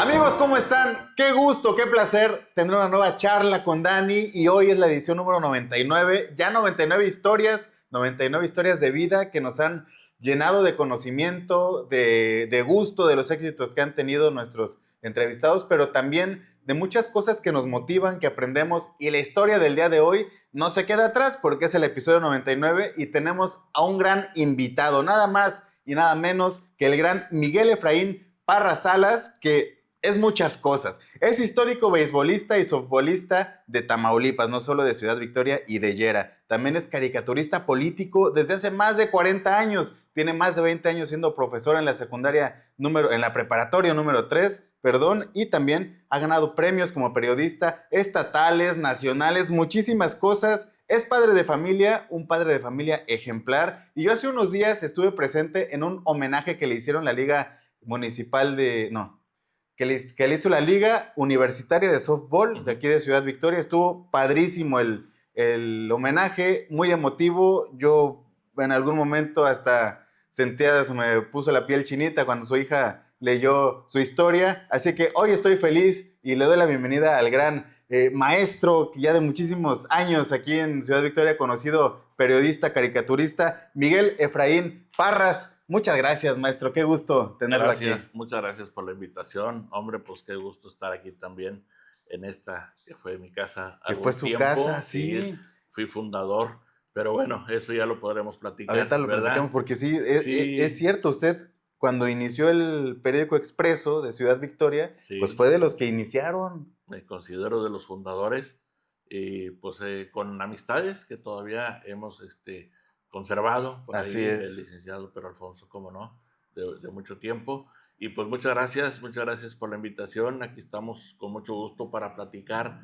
Amigos, ¿cómo están? Qué gusto, qué placer tener una nueva charla con Dani y hoy es la edición número 99, ya 99 historias de vida que nos han llenado de conocimiento, de gusto de los éxitos que han tenido nuestros entrevistados, pero también de muchas cosas que nos motivan, que aprendemos y la historia del día de hoy no se queda atrás porque es el episodio 99 y tenemos a un gran invitado, nada más y nada menos que el gran Miguel Efraín Parra Salas, que es muchas cosas. Es histórico beisbolista y softbolista de Tamaulipas, no solo de Ciudad Victoria y de Yera. También es caricaturista político desde hace más de 40 años. Tiene más de 20 años siendo profesor en la en la preparatoria número 3, y también ha ganado premios como periodista estatales, nacionales, muchísimas cosas. Es padre de familia, un padre de familia ejemplar. Y yo hace unos días estuve presente en un homenaje que le hicieron la Liga Municipal que le hizo la Liga Universitaria de Softball de aquí de Ciudad Victoria. Estuvo padrísimo el homenaje, muy emotivo. Yo en algún momento hasta sentía, se me puso la piel chinita cuando su hija leyó su historia. Así que hoy estoy feliz y le doy la bienvenida al gran maestro, que ya de muchísimos años aquí en Ciudad Victoria, conocido periodista, caricaturista, Miguel Efraín Parras. Muchas gracias, maestro. Qué gusto tenerlo aquí. Muchas gracias por la invitación. Hombre, pues qué gusto estar aquí también en esta, que fue mi casa. Que fue su casa, sí. Fui fundador, pero bueno, eso ya lo podremos platicar. Ahorita lo platicamos porque sí, es cierto, usted cuando inició el periódico Expreso de Ciudad Victoria, pues fue de los que iniciaron. Me considero de los fundadores y pues con amistades que todavía hemos conservado. Por Así ahí es. El licenciado Pedro Alfonso, cómo no, de mucho tiempo. Y pues muchas gracias por la invitación. Aquí estamos con mucho gusto para platicar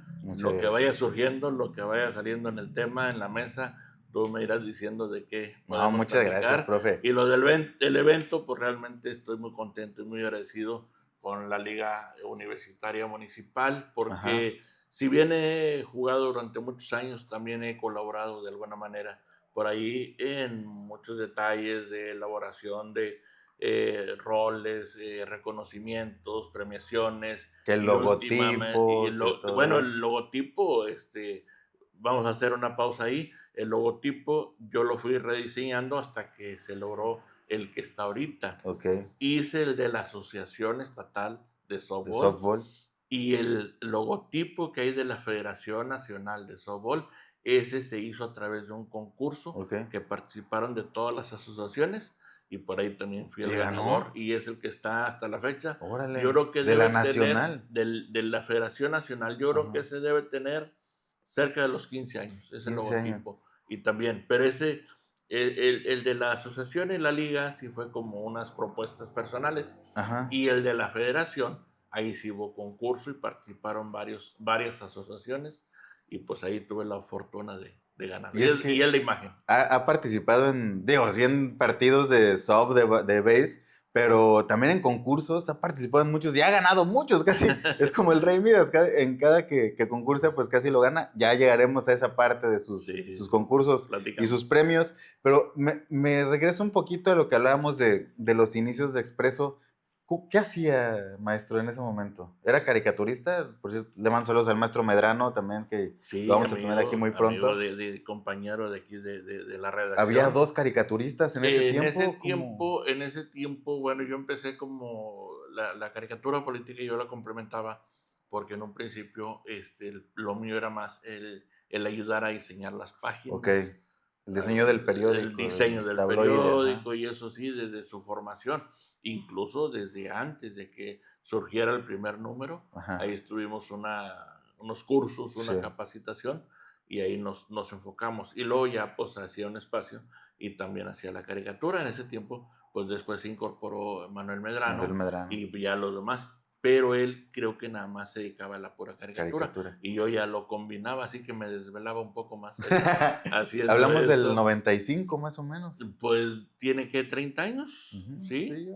que vaya surgiendo, lo que vaya saliendo en el tema, en la mesa. Tú me irás diciendo de qué. No, muchas gracias, profe. Y lo del evento, pues realmente estoy muy contento y muy agradecido con la Liga Universitaria Municipal, porque si bien he jugado durante muchos años, también he colaborado de alguna manera por ahí en muchos detalles de elaboración de roles, reconocimientos, premiaciones. Que el logotipo. El logotipo, vamos a hacer una pausa ahí. El logotipo yo lo fui rediseñando hasta que se logró el que está ahorita. Hice el de la Asociación Estatal de Softball. Y el logotipo que hay de la Federación Nacional de Softball, ese se hizo a través de un concurso que participaron de todas las asociaciones y por ahí también fui el ganador y es el que está hasta la fecha. Órale, yo creo que de la nacional. De la Federación Nacional, yo creo que se debe tener cerca de los 15 años, ese logotipo. Y también, pero ese, el de la asociación y la liga sí fue como unas propuestas personales. Y el de la federación, ahí sí hubo concurso y participaron varias asociaciones y pues ahí tuve la fortuna de ganar. Y es la imagen. Ha participado en 100 partidos de soft, de base, pero también en concursos, ha participado en muchos y ha ganado muchos, casi. Es como el Rey Midas, en cada que concursa, pues casi lo gana. Ya llegaremos a esa parte de sus concursos y sus premios, pero me regreso un poquito a lo que hablábamos de los inicios de Expreso. ¿Qué hacía, maestro, en ese momento? ¿Era caricaturista? Por cierto, le mando saludos al maestro Medrano también, que lo vamos a tener aquí muy pronto. Compañero de aquí de la redacción. ¿Había 2 caricaturistas en ese tiempo? En ese tiempo, bueno, yo empecé como la caricatura política y yo la complementaba porque en un principio lo mío era más el ayudar a diseñar las páginas. El diseño del periódico. El diseño del periódico y eso sí, desde su formación, incluso desde antes de que surgiera el primer número. Ahí estuvimos unos cursos, una capacitación y ahí nos enfocamos. Y luego ya pues hacía un espacio y también hacía la caricatura. En ese tiempo pues después se incorporó Manuel Medrano. Y ya los demás. Pero él creo que nada más se dedicaba a la pura caricatura. Y yo ya lo combinaba, así que me desvelaba un poco más. Así es. Hablamos del 95 más o menos. Pues tiene que 30 años. Sí.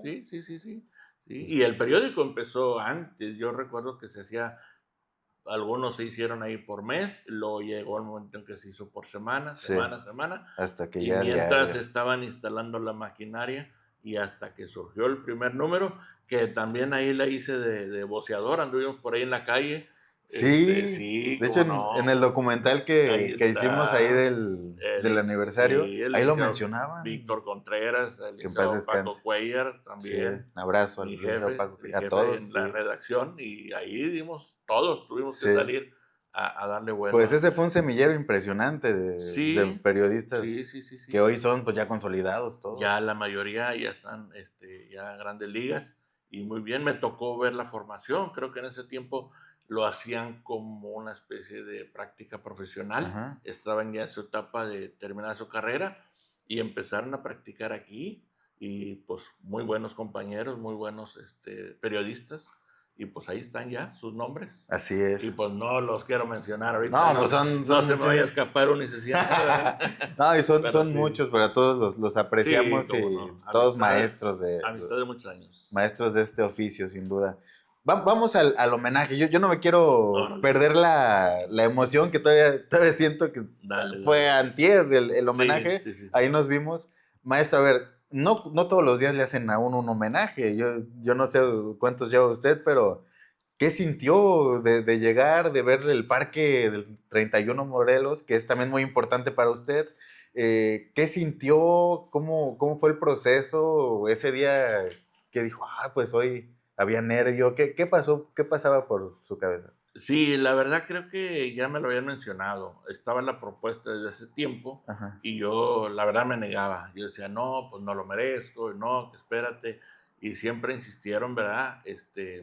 Y el periódico empezó antes. Yo recuerdo que se hacía, algunos se hicieron ahí por mes, luego llegó el momento en que se hizo por semana. Hasta que y mientras estaban instalando la maquinaria, y hasta que surgió el primer número, que también ahí la hice de voceador, anduvimos por ahí en la calle. Sí, Sí, de hecho cómo en el no. documental Ahí que hicimos ahí está del aniversario, sí, el ahí lo licenciado mencionaban. Víctor Contreras, el Que en paz licenciado Paco descanse. Cuellar Sí, también, un abrazo al licenciado Paco, mi a jefe todos, en la sí. redacción, y ahí dimos, todos tuvimos que Sí. salir a darle vuelo Pues a... ese fue un semillero impresionante de Sí, sí, periodistas sí, sí, que sí. hoy son pues ya consolidados Ya todos. la mayoría ya están ya en grandes ligas y muy bien, me tocó ver la formación, creo que en ese tiempo lo hacían como una especie de práctica profesional, Ajá. estaban ya en su etapa de terminar su carrera y empezaron a practicar aquí y pues muy buenos compañeros, muy buenos periodistas y pues ahí están ya sus nombres Así y es. pues no los quiero mencionar ahorita, No, pues no, no se son me vaya a escapar uno y se sienta, ¿verdad? No, y Pero son sí. muchos, pero a todos los Sí, apreciamos cómo y no. todos Amistad de muchos años. maestros de este oficio, sin duda. Vamos al homenaje. Yo no me quiero Órale, perder la emoción que todavía siento que dale, fue dale. antier el Sí, homenaje. sí, sí, Ahí sí. nos vimos. Maestro, a ver, no todos los días le hacen a uno un homenaje. Yo no sé cuántos lleva usted, pero ¿qué sintió de llegar, de ver el parque del 31 Morelos, que es también muy importante para usted? ¿Qué sintió? ¿Cómo fue el proceso ese día que dijo, pues hoy había nervio? ¿Qué pasó? ¿Qué pasaba por su cabeza? Sí, la verdad creo que ya me lo habían mencionado. Estaba en la propuesta desde hace tiempo Ajá. y yo, la verdad, me negaba. Yo decía, no, pues no lo merezco, no, que espérate. Y siempre insistieron, ¿verdad?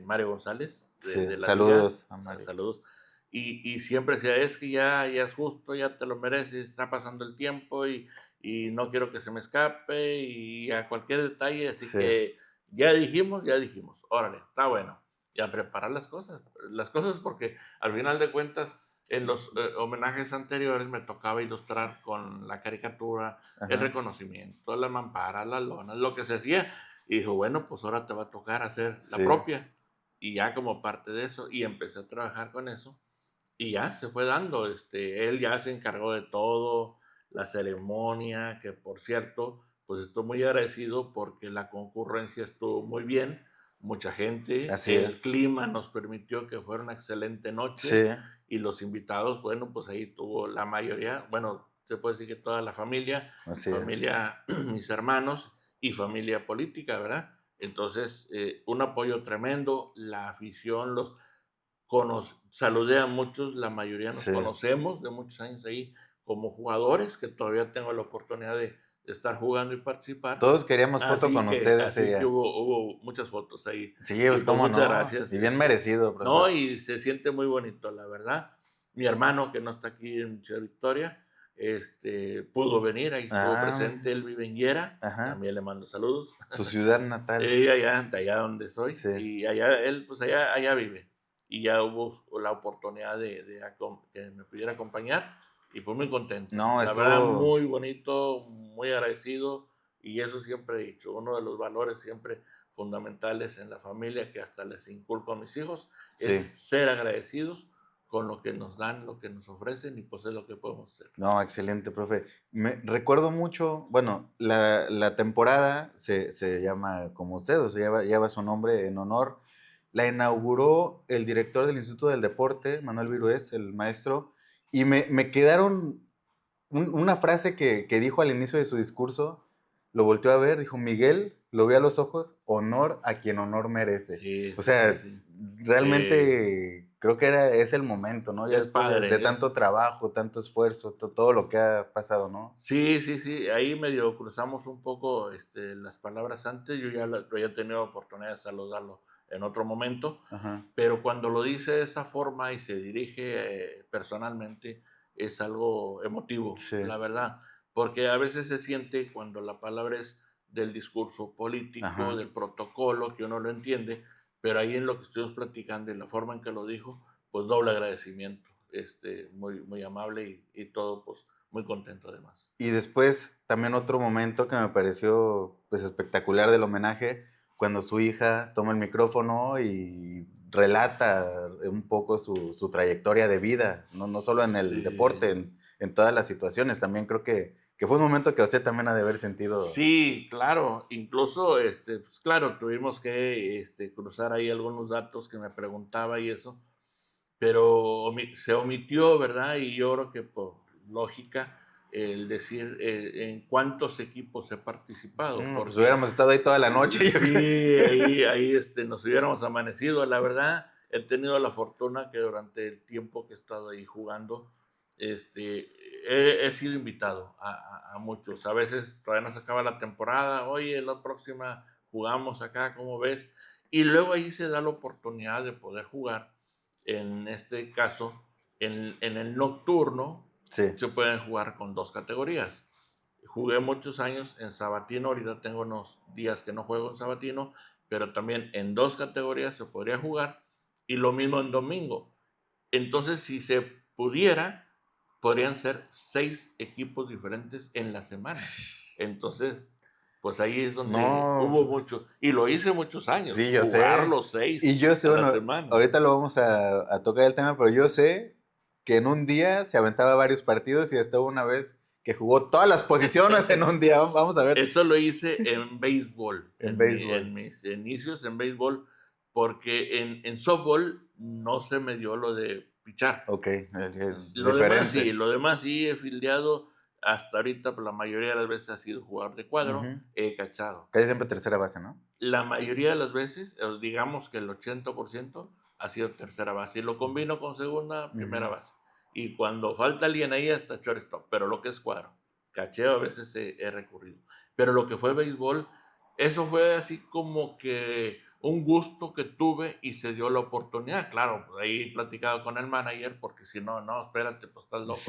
Mario González Sí, de la Liga, saludos a Mario. saludos. Y siempre decía, es que ya es justo, ya te lo mereces, está pasando el tiempo y no quiero que se me escape y a cualquier detalle. Así Sí, que ya dijimos, órale, está bueno y a preparar las cosas porque al final de cuentas en los homenajes anteriores me tocaba ilustrar con la caricatura, el ajá, reconocimiento, la mampara, las lonas, lo que se hacía. Y dijo, bueno, pues ahora te va a tocar hacer la sí, propia. Y ya como parte de eso, y empecé a trabajar con eso. Y ya se fue dando, él ya se encargó de todo, la ceremonia, que por cierto, pues estoy muy agradecido porque la concurrencia estuvo muy bien, mucha gente, así el es. clima nos permitió que fuera una excelente Sí, noche y los invitados, bueno, pues ahí tuvo la mayoría, bueno, se puede decir que toda la familia, así es. mis hermanos y familia política, ¿verdad? Entonces, un apoyo tremendo, la afición, saludé a muchos, la mayoría nos Sí. conocemos de muchos años ahí como jugadores, que todavía tengo la oportunidad de estar jugando y participar. Todos queríamos foto con usted ese Así que día. hubo muchas fotos ahí. Sí, Y pues pues cómo muchas no. gracias. Y bien merecido, No, profesor. y se siente muy bonito, la verdad. Mi hermano, que no está aquí en Ciudad Victoria, pudo venir, ahí estuvo Ah, presente, él vive en Yera, ajá. también le mando saludos. Su ciudad natal. Allá, de allá donde soy, Sí. y allá él, pues allá vive. Y ya hubo la oportunidad que me pudiera acompañar, y pues muy contento. No, La verdad, estuvo. muy bonito, muy agradecido, y eso siempre he dicho, uno de los valores siempre fundamentales en la familia que hasta les inculco a mis hijos es Sí. ser agradecidos con lo que nos dan, lo que nos ofrecen, y pues es lo que podemos hacer. No, excelente, profe. Recuerdo mucho, bueno, la temporada se llama como usted, o sea, lleva su nombre en honor. La inauguró el director del Instituto del Deporte, Manuel Virués, el maestro, y me quedaron una frase que dijo al inicio de su discurso, lo volteó a ver, dijo, Miguel, lo vi a los ojos, honor a quien honor merece. Sí, O sí, sí, sea, sí. Sí, realmente creo que es el momento, ¿no? Ya es después de padre, tanto trabajo, tanto esfuerzo, todo lo que ha pasado, ¿no? sí, sí, sí, ahí medio cruzamos un poco las palabras antes, yo ya lo había tenido oportunidad de saludarlo en otro momento, Ajá, pero cuando lo dice de esa forma y se dirige personalmente, es algo emotivo, sí, la verdad, porque a veces se siente cuando la palabra es del discurso político, ajá. del protocolo, que uno lo entiende, pero ahí en lo que estuvimos platicando y la forma en que lo dijo, pues doble agradecimiento, muy, muy amable y todo, pues muy contento además. Y después también otro momento que me pareció pues espectacular del homenaje, cuando su hija toma el micrófono y relata un poco su trayectoria de vida, no solo en el Sí, deporte, en todas las situaciones. También creo que Que fue un momento que usted también ha de haber sentido. Sí, claro. Incluso, pues claro, tuvimos que cruzar ahí algunos datos que me preguntaba y eso, pero se omitió, ¿verdad? Y yo creo que por lógica, el decir en cuántos equipos he participado. Pues hubiéramos estado ahí toda la noche. Sí, ahí nos hubiéramos amanecido. La verdad, he tenido la fortuna que durante el tiempo que he estado ahí jugando, he sido invitado a muchos. A veces todavía no se acaba la temporada. Oye, la próxima jugamos acá, ¿cómo ves? Y luego ahí se da la oportunidad de poder jugar. En este caso, en el nocturno, sí. Se pueden jugar con 2 categorías. Jugué muchos años en sabatino, ahorita tengo unos días que no juego en sabatino, pero también en 2 categorías se podría jugar y lo mismo en domingo. Entonces, si se pudiera, podrían ser 6 equipos diferentes en la semana. Entonces, pues ahí es donde hubo mucho. Y lo hice muchos años. Sí, yo jugar sé. los 6 y yo sé, a la semana. Ahorita lo vamos a tocar el tema, pero yo sé que en un día se aventaba varios partidos y hasta una vez que jugó todas las posiciones en un día. Vamos a ver. Eso lo hice en béisbol. en mis inicios en béisbol, porque en softball no se me dio lo de pichar. Ok, es lo diferente. Lo demás sí he fildeado. Hasta ahorita, pues, la mayoría de las veces ha sido jugador de cuadro, he cachado. Casi siempre tercera base, ¿no? La mayoría de las veces, digamos que el 80% ha sido tercera base. Y lo combino con segunda, primera base. Y cuando falta alguien ahí, hasta shortstop. Pero lo que es cuadro, cacheo, a veces he recurrido. Pero lo que fue béisbol, eso fue así como que un gusto que tuve y se dio la oportunidad. Claro, pues ahí he platicado con el manager, porque si no, espérate, pues estás loco.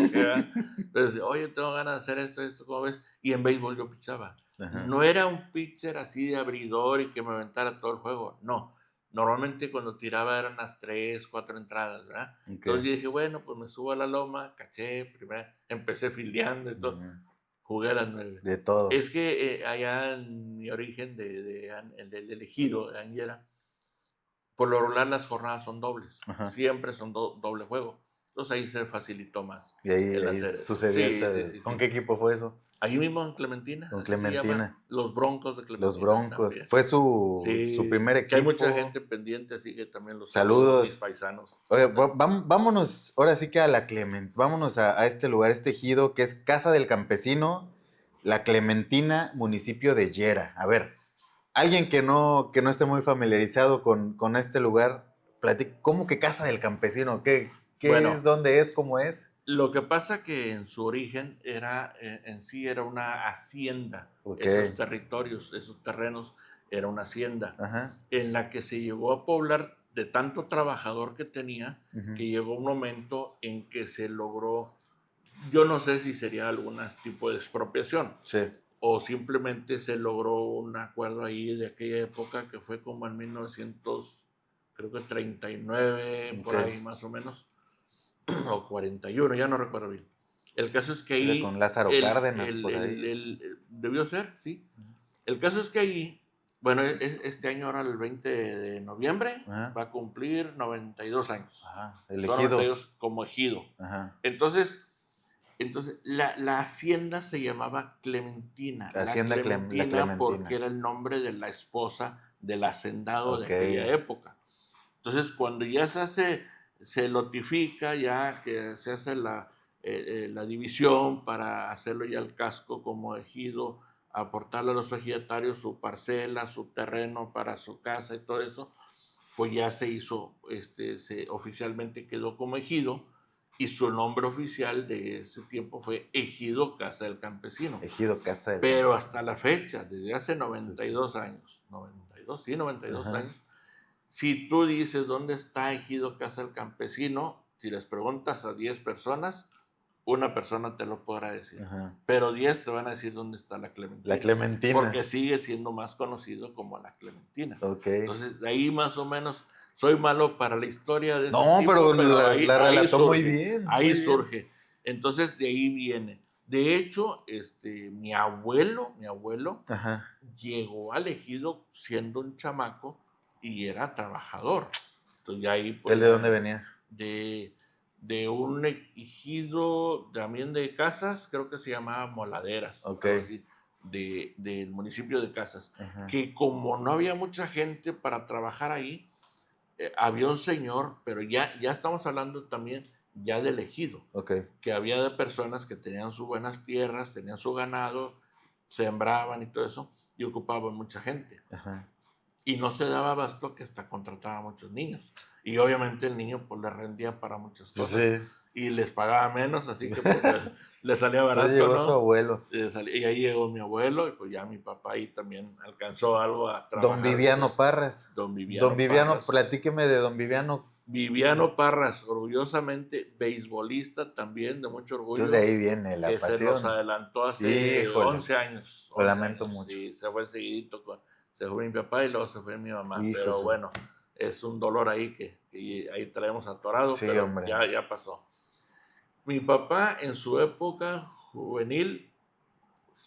Entonces, oye, tengo ganas de hacer esto, ¿cómo ves? Y en béisbol yo pichaba. No era un pitcher así de abridor y que me aventara todo el juego, no. Normalmente cuando tiraba eran unas 3, 4 entradas, ¿verdad? Okay. Entonces yo dije, bueno, pues me subo a la loma, caché, primero empecé fildeando y todo. Jugué a las 9. De todo. Es que allá en mi origen del ejido, de Anguera, por lo regular las jornadas son dobles. Siempre son doble juego. Entonces ahí se facilitó más. Y ahí sucedió. Sí, ¿Con qué equipo fue eso? Ahí mismo en Clementina. Con Clementina. Los Broncos de Clementina. Los Broncos. También. Fue su primer equipo. Que hay mucha gente pendiente, así que también los saludos. Mis paisanos. Oye, vámonos ahora sí que a la Clementina. Vámonos a este lugar, este ejido que es Casa del Campesino, la Clementina, municipio de Llera. A ver, alguien que no esté muy familiarizado con este lugar, ¿cómo que Casa del Campesino? ¿Qué es? ¿Dónde es? ¿Cómo es? Lo que pasa que en su origen era una hacienda. Esos territorios, esos terrenos, era una hacienda en la que se llegó a poblar de tanto trabajador que tenía, que llegó un momento en que se logró, yo no sé si sería algún tipo de expropiación, o simplemente se logró un acuerdo ahí de aquella época que fue como en 1939, por ahí más o menos, o 41, ya no recuerdo bien. El caso es que ahí... Con Lázaro Cárdenas, por ahí. Debió ser, sí. El caso es que ahí, bueno, este año ahora el 20 de noviembre va a cumplir 92 años. El Son ejido. 92 como ejido. Entonces la hacienda se llamaba Clementina. Hacienda la Clementina porque era el nombre de la esposa del hacendado de aquella época. Entonces, cuando ya se lotifica, ya que se hace la división para hacerlo ya el casco como ejido, aportarle a los ejidatarios su parcela, su terreno para su casa y todo eso, pues ya se hizo, oficialmente quedó como ejido, y su nombre oficial de ese tiempo fue Ejido Casa del Campesino. Ejido Casa del Campesino. Pero hasta la fecha, desde hace 92 años, 92 años, si tú dices dónde está Ejido Casa del Campesino, si les preguntas a 10 personas, una persona te lo podrá decir. Pero 10 te van a decir dónde está la Clementina. La Clementina. Porque sigue siendo más conocido como la Clementina. Entonces, de ahí más o menos, soy malo para la historia de ese tipo, pero la relató muy bien. Ahí surge. Entonces, de ahí viene. De hecho, mi abuelo llegó al ejido siendo un chamaco y era trabajador. Entonces, ya ahí, pues, ¿Él de dónde venía? de un ejido también de Casas, creo que se llamaba Moladeras, okay. Del municipio de Casas, Ajá. que como no había mucha gente para trabajar ahí, había un señor, pero ya estamos hablando también ya del ejido, okay. que había de personas que tenían sus buenas tierras, tenían su ganado, sembraban y todo eso, y ocupaban mucha gente. Ajá. Y no se daba abasto que hasta contrataba a muchos niños. Y obviamente el niño pues le rendía para muchas cosas. Sí. Y les pagaba menos, así que pues le salía barato, entonces llegó ¿no? su abuelo. Y ahí llegó mi abuelo y pues ya mi papá ahí también alcanzó algo a trabajar. Don Viviano Parras. Don Viviano Parras. Platíqueme de don Viviano. Viviano Parras, orgullosamente beisbolista también, de mucho orgullo. Entonces de ahí viene la pasión. Se nos adelantó hace 11 años. Lo lamento mucho. Sí, se fue seguidito. Se fue mi papá y luego se fue mi mamá. Hijo, pero sí. bueno, es un dolor ahí que ahí traemos atorado, sí, pero hombre. ya pasó. Mi papá en su época juvenil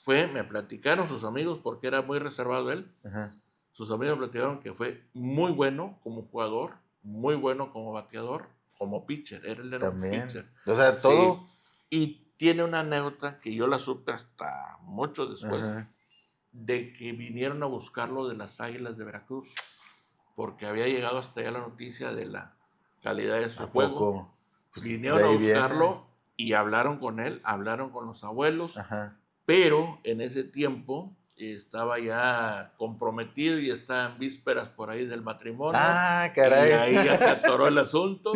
me platicaron sus amigos, porque era muy reservado él. Ajá. Sus amigos me platicaron que fue muy bueno como jugador, muy bueno como bateador, como pitcher. Él era también un pitcher. O sea, todo. Sí. Y tiene una anécdota que yo la supe hasta mucho después. Ajá. De que vinieron a buscarlo de las Águilas de Veracruz, porque había llegado hasta allá la noticia de la calidad de su juego. Vinieron a buscarlo y hablaron con él, hablaron con los abuelos. Ajá. Pero en ese tiempo estaba ya comprometido y estaba en vísperas por ahí del matrimonio. Ah, caray. Y ahí ya se atoró el asunto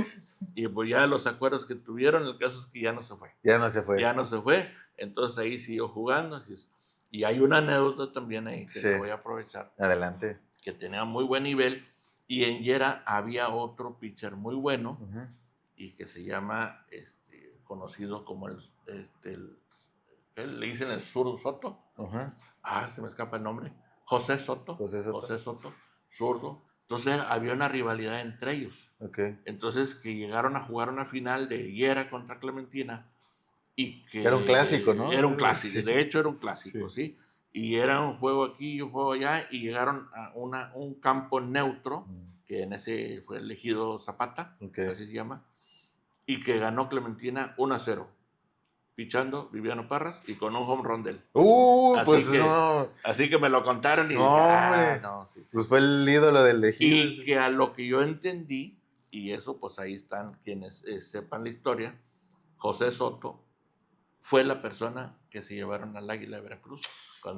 y pues ya los acuerdos que tuvieron, el caso es que ya no se fue. Ya no se fue. Entonces ahí siguió jugando. Así es. Y hay una anécdota también ahí que la voy a aprovechar. Adelante. Que tenía muy buen nivel y en Yera había otro pitcher muy bueno. Uh-huh. Y que se llama, conocido como le dicen el zurdo Soto. Uh-huh. Se me escapa el nombre. José Soto, zurdo. Entonces había una rivalidad entre ellos. Okay. Entonces que llegaron a jugar una final de Yera contra Clementina. Y que era un clásico, ¿no? Era un clásico, sí. De hecho era un clásico, ¿sí? Y era un juego aquí y un juego allá, y llegaron a un campo neutro, que en ese fue elegido Zapata, así se llama, y que ganó Clementina 1-0, pichando Viviano Parras y con un home run de él. Así que me lo contaron y dije, sí. Pues fue el ídolo del elegido. Y que a lo que yo entendí, y eso pues ahí están quienes sepan la historia, José Soto fue la persona que se llevaron al Águila de Veracruz.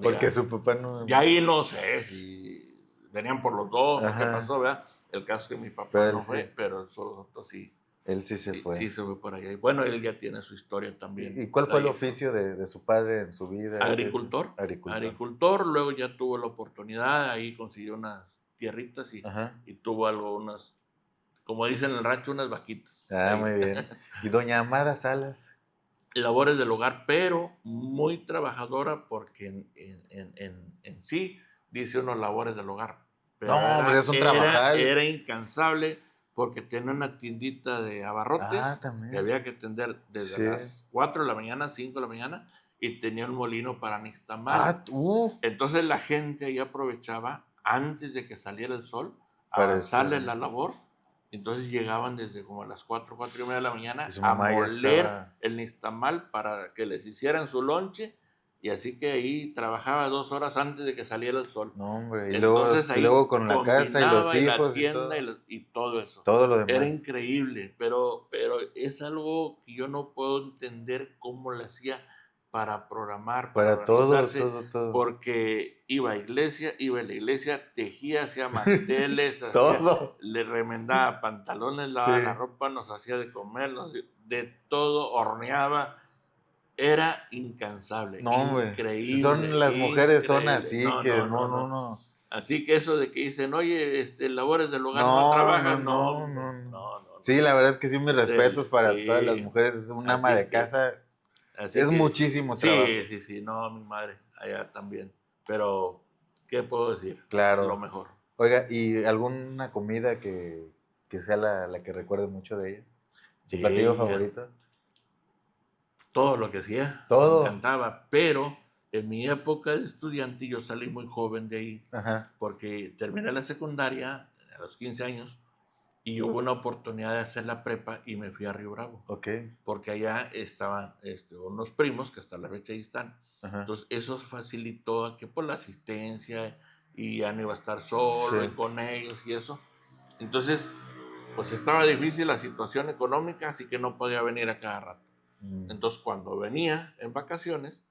Porque su papá no... Ya ahí no sé si venían por los dos. Ajá. O qué pasó, ¿verdad? El caso es que mi papá no fue, pero el Soto sí. Él sí se fue. Sí se fue por allá. Y bueno, él ya tiene su historia también. ¿Y cuál fue el oficio de su padre en su vida? Agricultor. Luego ya tuvo la oportunidad, ahí consiguió unas tierritas y tuvo unas, como dicen en el rancho, unas vaquitas. Muy bien. ¿Y doña Amada Salas? Labores del hogar, pero muy trabajadora, porque en sí dice uno labores del hogar. Pero es un trabajar. Era incansable, porque tenía una tiendita de abarrotes que había que atender desde las 4 de la mañana, 5 de la mañana, y tenía un molino para nixtamal. Entonces la gente ahí aprovechaba, antes de que saliera el sol, a hacerle la labor. Entonces llegaban desde como a las 4:30 de la mañana a moler el nixtamal para que les hicieran su lonche, y así que ahí trabajaba 2 horas antes de que saliera el sol. No, hombre, y luego con la casa y los hijos y la tienda y todo eso. Todo lo demás. Era increíble, pero es algo que yo no puedo entender cómo le hacía para programar, para todo, porque iba a la iglesia, tejía, hacía manteles, le remendaba pantalones, lavaba la ropa, nos hacía de comer, de todo, horneaba. Era incansable, increíble. Las mujeres son así, no. Así que eso de que dicen, oye, labores del hogar no trabajan, no. Sí, la verdad es que sí, mis respetos para todas las mujeres. Es un ama de casa. Muchísimo trabajo. Sí, no, mi madre, allá también. Pero, ¿qué puedo decir? Claro. Lo mejor. Oiga, ¿y alguna comida que sea la que recuerdes mucho de ella? ¿Tu platillo favorito? Todo lo que hacía. Todo. Me encantaba, pero en mi época de estudiante yo salí muy joven de ahí. Ajá. Porque terminé la secundaria a los 15 años Y hubo una oportunidad de hacer la prepa y me fui a Río Bravo. Ok. Porque allá estaban unos primos que hasta la fecha ahí están. Ajá. Entonces eso facilitó a que por la asistencia y ya no iba a estar solo y con ellos y eso. Entonces, pues estaba difícil la situación económica, así que no podía venir a cada rato. Entonces cuando venía en vacaciones,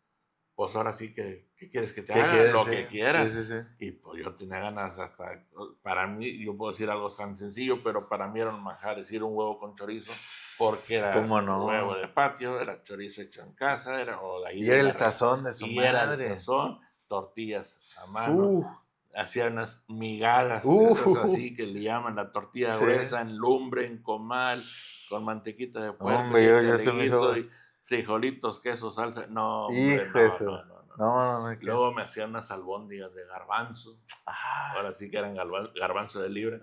pues ahora sí que, ¿qué quieres que te haga? Lo que quieras. Sí. Y pues yo tenía ganas hasta, para mí, yo puedo decir algo tan sencillo, pero para mí era un manjar decir un huevo con chorizo, porque era huevo de patio, era chorizo hecho en casa, o de ahí. Y era el sazón de su madre. Era el sazón, tortillas a mano, hacía unas migadas, esas así que le llaman la tortilla gruesa, en lumbre, en comal, con mantequita de puerco, y frijolitos, queso, salsa. No, hombre, no. Luego me hacían unas albóndigas de garbanzo. Ahora sí que eran garbanzo de libre.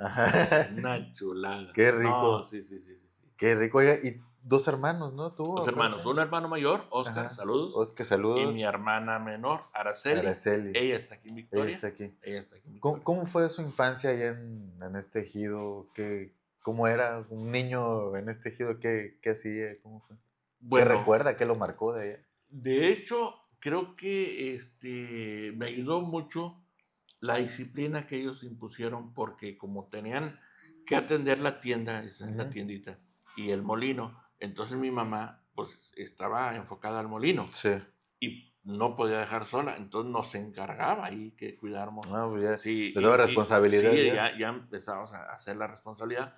Una chulada. Qué rico. No, sí. Qué rico. Oiga, y 2 hermanos, ¿no? ¿Tuvo? 2 hermanos. Un hermano mayor, Oscar, saludos. Oscar, saludos. Y mi hermana menor, Araceli. Ella está aquí en Victoria. Ella está aquí. ¿Cómo fue su infancia allá en este ejido? ¿Cómo era un niño en este ejido? ¿Qué hacía? ¿Cómo fue? Bueno, ¿Qué recuerda? ¿Qué lo marcó de allá? De hecho, creo que me ayudó mucho la disciplina que ellos impusieron, porque como tenían que atender la tienda, la tiendita, y el molino, entonces mi mamá pues estaba enfocada al molino. Sí. Y no podía dejar sola, entonces nos encargaba ahí que cuidáramos. Pues ya, sí, le daba responsabilidad. Sí, ya empezamos a hacer la responsabilidad.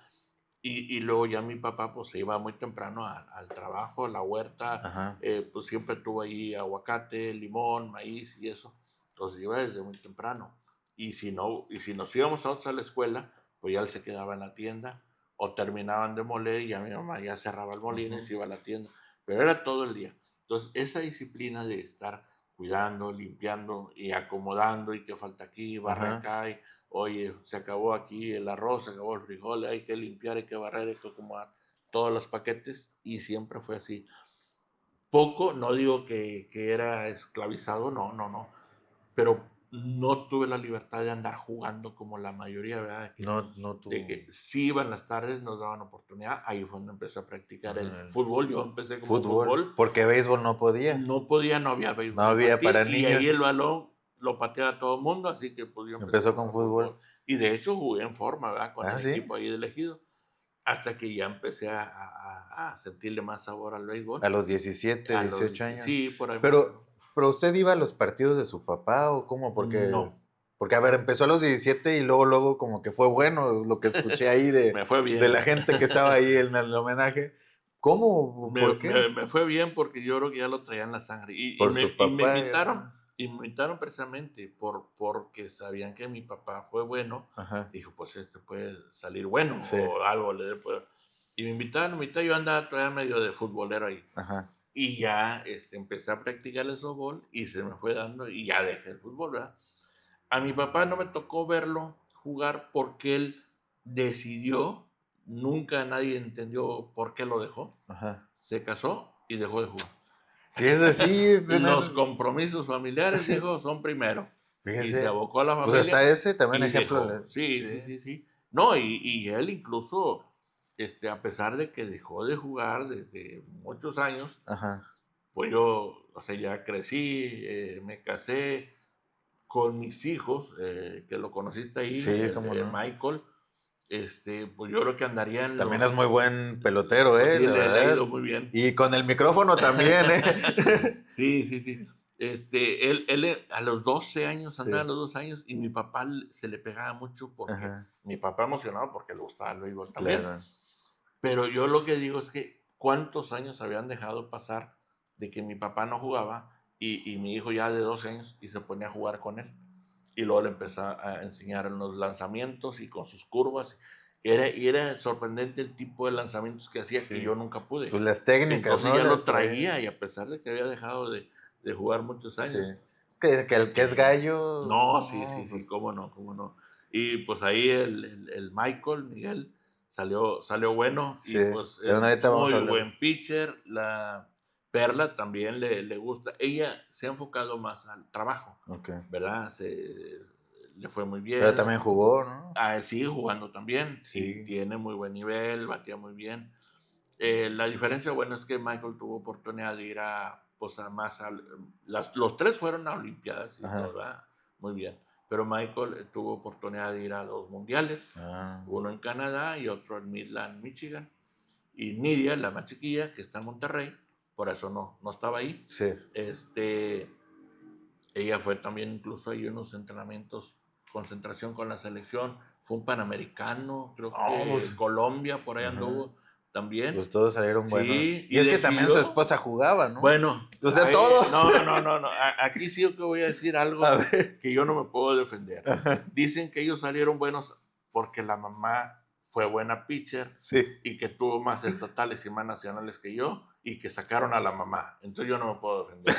Y luego ya mi papá pues se iba muy temprano al trabajo, a la huerta, pues siempre tuvo ahí aguacate, limón, maíz y eso. Entonces iba desde muy temprano. Y si nos íbamos a la escuela, pues ya él se quedaba en la tienda, o terminaban de moler y ya mi mamá ya cerraba el molino y se iba a la tienda. Pero era todo el día. Entonces esa disciplina de estar cuidando, limpiando y acomodando, y que falta aquí, barre acá, y oye, se acabó aquí el arroz, se acabó el frijol, hay que limpiar, hay que barrer, hay que acomodar todos los paquetes, y siempre fue así. Poco, no digo que era esclavizado, no, pero no tuve la libertad de andar jugando como la mayoría, ¿verdad? No tuve. De que sí iban las tardes, nos daban oportunidad, ahí fue donde empecé a practicar el fútbol. Yo empecé como fútbol. Porque béisbol no podía. No había béisbol. No había para niños. Y ahí el balón lo pateaba todo el mundo, así que pues yo empezó con fútbol. Y de hecho jugué en forma, ¿verdad? Con el equipo ahí elegido, hasta que ya empecé a sentirle más sabor al béisbol. A los 17, 18 años. Sí, por ahí. Pero usted iba a los partidos de su papá, ¿o cómo? Porque a ver, empezó a los 17 y luego como que fue bueno lo que escuché ahí me fue bien. De la gente que estaba ahí en el homenaje. ¿Cómo? ¿Por qué? Me fue bien porque yo creo que ya lo traía en la sangre. Y me invitaron precisamente porque sabían que mi papá fue bueno. Dijo, pues puede salir bueno, o algo le dé poder. Y me invitaron, yo andaba todavía medio de futbolero ahí. Y ya empecé a practicar el softball y se me fue dando, y ya dejé el fútbol, ¿verdad? A mi papá no me tocó verlo jugar porque él decidió, nunca nadie entendió por qué lo dejó. Se casó y dejó de jugar. Sí, es así. Y los compromisos familiares, dijo, son primero. Fíjese. Y se abocó a la familia. Pues hasta ese también ejemplo. Sí. No, y él incluso, a pesar de que dejó de jugar desde muchos años, pues yo, ya crecí, me casé con mis hijos, que lo conociste ahí, Michael. Pues yo creo que andarían. También es muy buen pelotero, sí, la verdad. Le ha ido muy bien. Y con el micrófono también, Sí. Él a los 12 años, andaba a los 12 años, y mi papá se le pegaba mucho porque mi papá emocionado porque le gustaba el béisbol también. Claro. Pero yo lo que digo es que cuántos años habían dejado pasar de que mi papá no jugaba, y mi hijo ya de 12 años y se ponía a jugar con él. Y luego le empezó a enseñar en los lanzamientos y con sus curvas. Era sorprendente el tipo de lanzamientos que hacía, que yo nunca pude. Pues las técnicas. Entonces ya lo traía, y a pesar de que había dejado de jugar muchos años. Es que el que es gallo. No, sí, cómo no. Y pues ahí el Michael, Miguel, salió bueno. Y pues muy buen pitcher. La Perla también le gusta. Ella se ha enfocado más al trabajo, ¿verdad? le fue muy bien. Pero también jugó, ¿no? Sigue jugando también, sí, tiene muy buen nivel, batía muy bien. La diferencia, bueno, es que Michael tuvo oportunidad de ir los tres fueron a Olimpiadas y todo, ¿verdad? Muy bien. Pero Michael tuvo oportunidad de ir a 2 mundiales, uno en Canadá y otro en Midland, Michigan. Y Nidia, la más chiquilla, que está en Monterrey, por eso no estaba ahí. Sí. Ella fue también incluso ahí unos entrenamientos, concentración con la selección. Fue un panamericano, creo que pues, Colombia, por ahí anduvo también. Pues todos salieron buenos. Sí, y es que también su esposa jugaba, ¿no? Bueno. O sea, todos. No. Aquí sí que voy a decir algo que yo no me puedo defender. Dicen que ellos salieron buenos porque la mamá fue buena pitcher y que tuvo más estatales y más nacionales que yo y que sacaron a la mamá. Entonces yo no me puedo defender.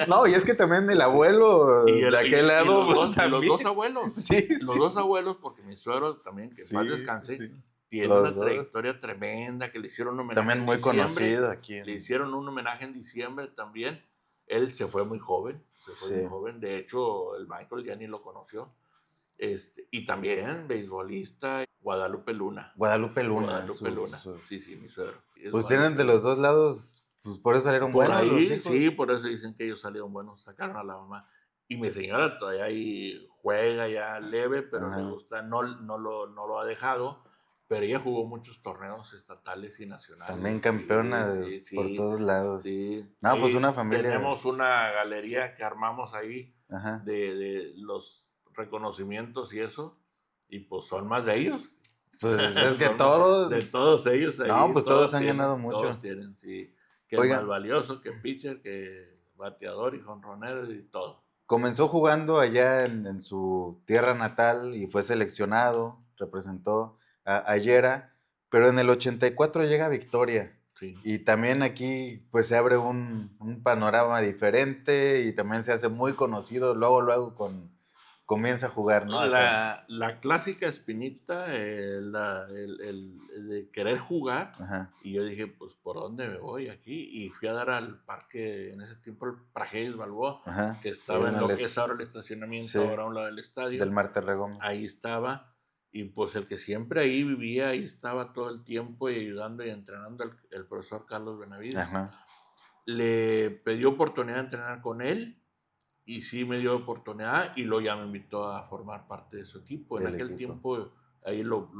No, y es que también el abuelo de aquel lado. Y los dos abuelos. Sí, los dos abuelos, porque mi suegro también, que más descanse, tiene una trayectoria tremenda, que le hicieron un homenaje también muy conocido aquí. Le hicieron un homenaje en diciembre también. Él se fue muy joven, muy joven. De hecho, el Michael ya ni lo conoció. Y también beisbolista, Guadalupe Luna. Guadalupe Luna. Sí, mi suegro. Pues tienen de los dos lados, pues por eso salieron buenos ahí, los hijos. Sí, por eso dicen que ellos salieron buenos, sacaron a la mamá. Y mi señora todavía ahí juega ya leve, pero le gusta, no lo ha dejado, pero ella jugó muchos torneos estatales y nacionales. También campeona por todos lados. Sí. No, pues una familia. Tenemos una galería que armamos ahí de los reconocimientos y eso, y pues son más de ellos. Pues es que todos. De todos ellos ahí. No, pues todos han ganado mucho. Todos tienen, sí. Que es más valioso, que pitcher, que bateador y jonronero y todo. Comenzó jugando allá en su tierra natal y fue seleccionado, representó a Yera, pero en el 84 llega a Victoria. Sí. Y también aquí pues se abre un panorama diferente y también se hace muy conocido luego comienza a jugar, ¿no? La clásica espinita, el de querer jugar. Y yo dije, pues, ¿por dónde me voy aquí? Y fui a dar al parque, en ese tiempo, el Praxedis Balboa, que estaba en lo que es ahora el estacionamiento, ahora a un lado del estadio. Del Marte Regón. Ahí estaba. Y pues el que siempre ahí vivía, ahí estaba todo el tiempo y ayudando y entrenando, el profesor Carlos Benavides. Le pidió oportunidad de entrenar con él. Y sí me dio oportunidad y luego ya me invitó a formar parte de su equipo. En aquel tiempo ahí lo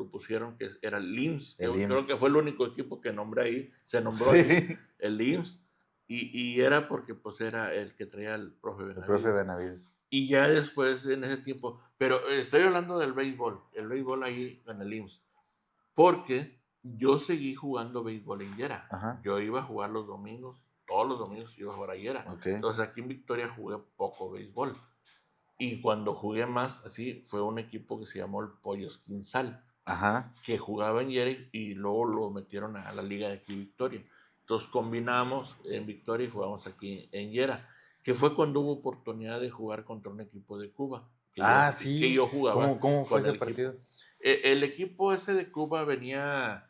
pusieron que era el IMSS. Creo que fue el único equipo que nombré ahí. Se nombró ahí, el IMSS. Y era porque pues era el que traía el profe Benavides. El profe Benavides. Y ya después en ese tiempo. Pero estoy hablando del béisbol. El béisbol ahí en el IMSS. Porque yo seguí jugando béisbol en Yera. Yo iba a jugar los domingos. Todos los domingos iba a jugar a Yera. Entonces aquí en Victoria jugué poco béisbol. Y cuando jugué más así, fue un equipo que se llamó el Pollos Quinzal. Que jugaba en Yera y luego lo metieron a la liga de aquí en Victoria. Entonces combinamos en Victoria y jugamos aquí en Yera. Que fue cuando hubo oportunidad de jugar contra un equipo de Cuba. Que yo jugaba. ¿Cómo fue ese partido? El equipo ese de Cuba venía...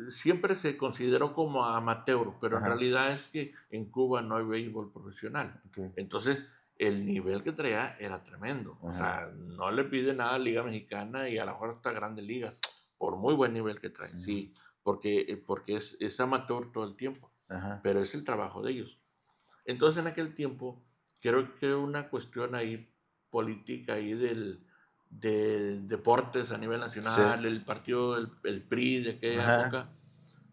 Siempre se consideró como amateur, pero en realidad es que en Cuba no hay béisbol profesional. Entonces, el nivel que traía era tremendo. O sea, no le pide nada a Liga Mexicana y a lo mejor hasta grandes ligas, por muy buen nivel que trae. Sí, porque es amateur todo el tiempo, pero es el trabajo de ellos. Entonces, en aquel tiempo, creo que una cuestión ahí política ahí de deportes a nivel nacional, el partido, el PRI de aquella época,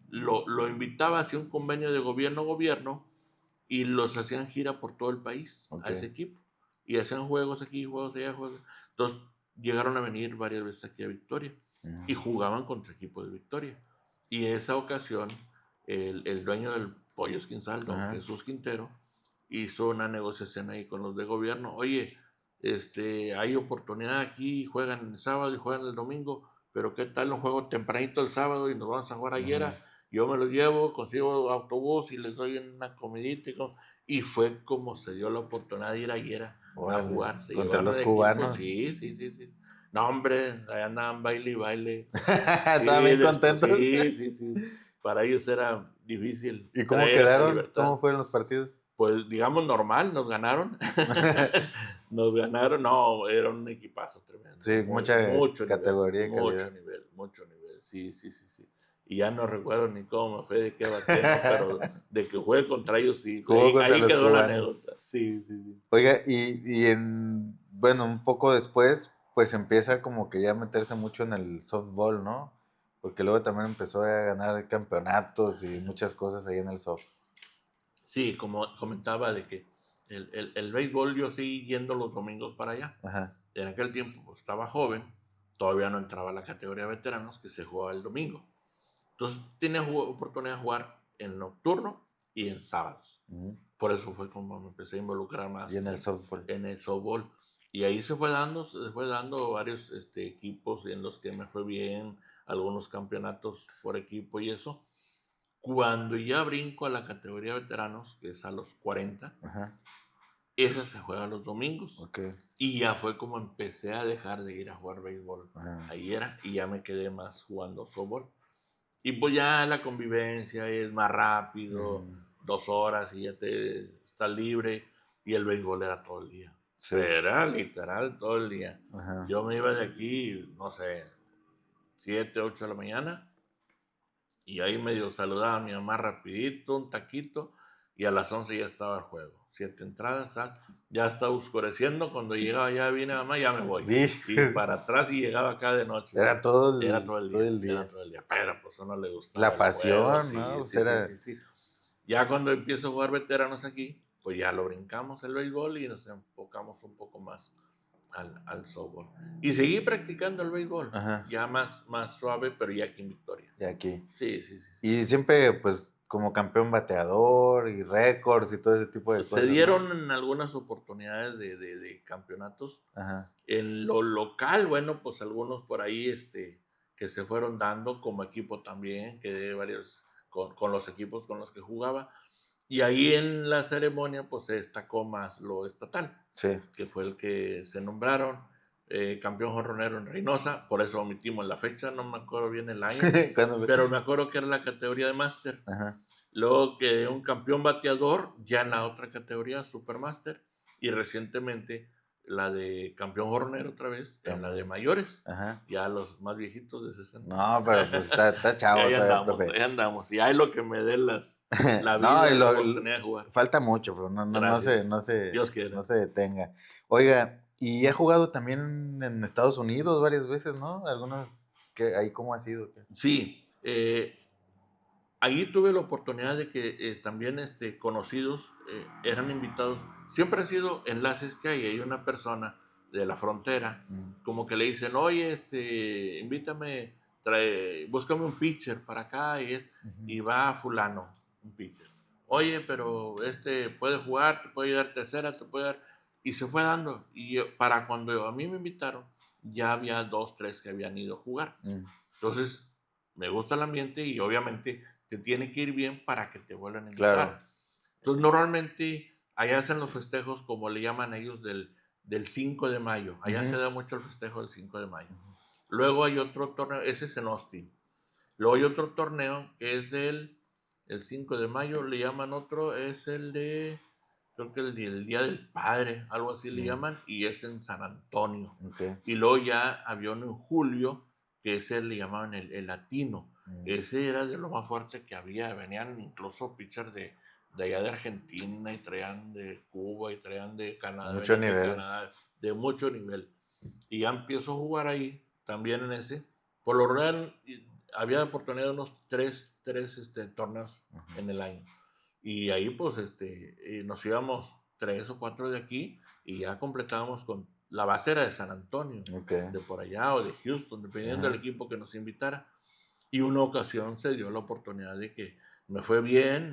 lo invitaba hacia un convenio de gobierno y los hacían gira por todo el país a ese equipo. Y hacían juegos aquí, juegos allá, juegos. Entonces llegaron a venir varias veces aquí a Victoria y jugaban contra equipos de Victoria. Y en esa ocasión, el dueño del Pollos Quinzal, don Jesús Quintero, hizo una negociación ahí con los de gobierno. Oye, hay oportunidad aquí, juegan el sábado y juegan el domingo, pero ¿qué tal un juego tempranito el sábado y nos vamos a jugar ayer? Yo me los llevo, consigo autobús y les doy una comidita. Y fue como se dio la oportunidad de ir ayer a jugar. Contra los cubanos. Sí. No, hombre, allá andaban baile. Estaban bien contentos. Sí. Para ellos era difícil. ¿Y cómo quedaron? ¿Cómo fueron los partidos? pues digamos normal, nos ganaron. Nos ganaron, no, era un equipazo tremendo. Sí, mucha categoría y calidad. Mucho nivel, sí. Y ya no recuerdo ni cómo fue, de qué batieron, pero de que jugué contra ellos, sí. Ahí quedó la anécdota. Sí. Oiga, bueno, un poco después, pues empieza como que ya a meterse mucho en el softball, ¿no? Porque luego también empezó a ganar campeonatos y muchas cosas ahí en el soft. Sí, como comentaba de que el béisbol yo seguí yendo los domingos para allá. Ajá. En aquel tiempo pues, estaba joven, todavía no entraba a la categoría de veteranos que se jugaba el domingo. Entonces tenía oportunidad de jugar en nocturno y en sábados. Por eso fue como me empecé a involucrar más. Y en el softball. En el softball. Y ahí se fue dando varios equipos en los que me fue bien, algunos campeonatos por equipo y eso. Cuando ya brinco a la categoría de veteranos, que es a los 40, ajá, esa se juega los domingos. Okay. Y ya fue como empecé a dejar de ir a jugar béisbol. Ajá. Ahí era, y ya me quedé más jugando softball. Y pues ya la convivencia es más rápido, 2 horas y ya te estás libre. Y el béisbol era todo el día. Sí. Era literal todo el día. Ajá. Yo me iba de aquí, no sé, 7, 8 de la mañana. Y ahí medio saludaba a mi mamá rapidito, un taquito, y a las 11 ya estaba el juego. 7 entradas, ya estaba oscureciendo, cuando llegaba ya viene mamá, ya me voy. Sí. Y para atrás y llegaba acá de noche. Era todo el día. Era todo el día, pero pues a uno le gustaba. La pasión, ¿no? Sí. Ya cuando empiezo a jugar veteranos aquí, pues ya lo brincamos el béisbol y nos enfocamos un poco más al softball. Y seguí practicando el béisbol. Ajá. Ya más suave, pero ya aquí en Victoria. Ya aquí. Sí. Y siempre, pues, como campeón bateador y récords y todo ese tipo de cosas. Se dieron, ¿no?, algunas oportunidades de campeonatos. Ajá. En lo local, bueno, pues algunos por ahí que se fueron dando como equipo también, quedé varios con los equipos con los que jugaba. Y ahí en la ceremonia, pues se destacó más lo estatal, sí, que fue el que se nombraron campeón jonronero en Reynosa, por eso omitimos la fecha, no me acuerdo bien el año, pero me acuerdo que era la categoría de máster. Luego que un campeón bateador, ya en la otra categoría, Supermaster, y recientemente la de campeón jornero otra vez, en la de mayores, ajá, ya los más viejitos de 60. No, pero pues está chavo. Ahí andamos, y ahí lo que me den la vida y la oportunidad de jugar. Falta mucho, pero Dios quiera. No se detenga. Oiga, y ha jugado también en Estados Unidos varias veces, ¿no? Algunas, ¿ahí cómo ha sido? Sí, ahí tuve la oportunidad de que también conocidos eran invitados. Siempre han sido enlaces que hay una persona de la frontera, como que le dicen, oye, invítame, búscame un pitcher para acá, y va fulano, un pitcher. Oye, pero puede jugar, te puede dar tercera, te puede dar... Y se fue dando. Y para cuando a mí me invitaron, ya había 2, 3 que habían ido a jugar. Entonces, me gusta el ambiente y obviamente te tiene que ir bien para que te vuelvan a invitar. Claro. Entonces, normalmente allá hacen los festejos, como le llaman ellos, del 5 de mayo. Allá se da mucho el festejo del 5 de mayo. Luego hay otro torneo, ese es en Austin. Luego hay otro torneo que es el 5 de mayo, le llaman otro, es el de, creo que el Día del Padre, algo así le llaman, y es en San Antonio. Okay. Y luego ya había uno en julio, que ese le llamaban el Latino. Ese era de lo más fuerte que había. Venían incluso pitchers de allá de Argentina, y traían de Cuba, y traían de Canadá. Mucho nivel. De mucho nivel. Y ya empiezo a jugar ahí, también en ese. Por lo general, había oportunidad de unos tres torneos en el año. Y ahí, pues, nos íbamos 3 o 4 de aquí, y ya completábamos con... La base era de San Antonio, okay, de por allá, o de Houston, dependiendo del equipo que nos invitara. Y una ocasión se dio la oportunidad de que me fue bien,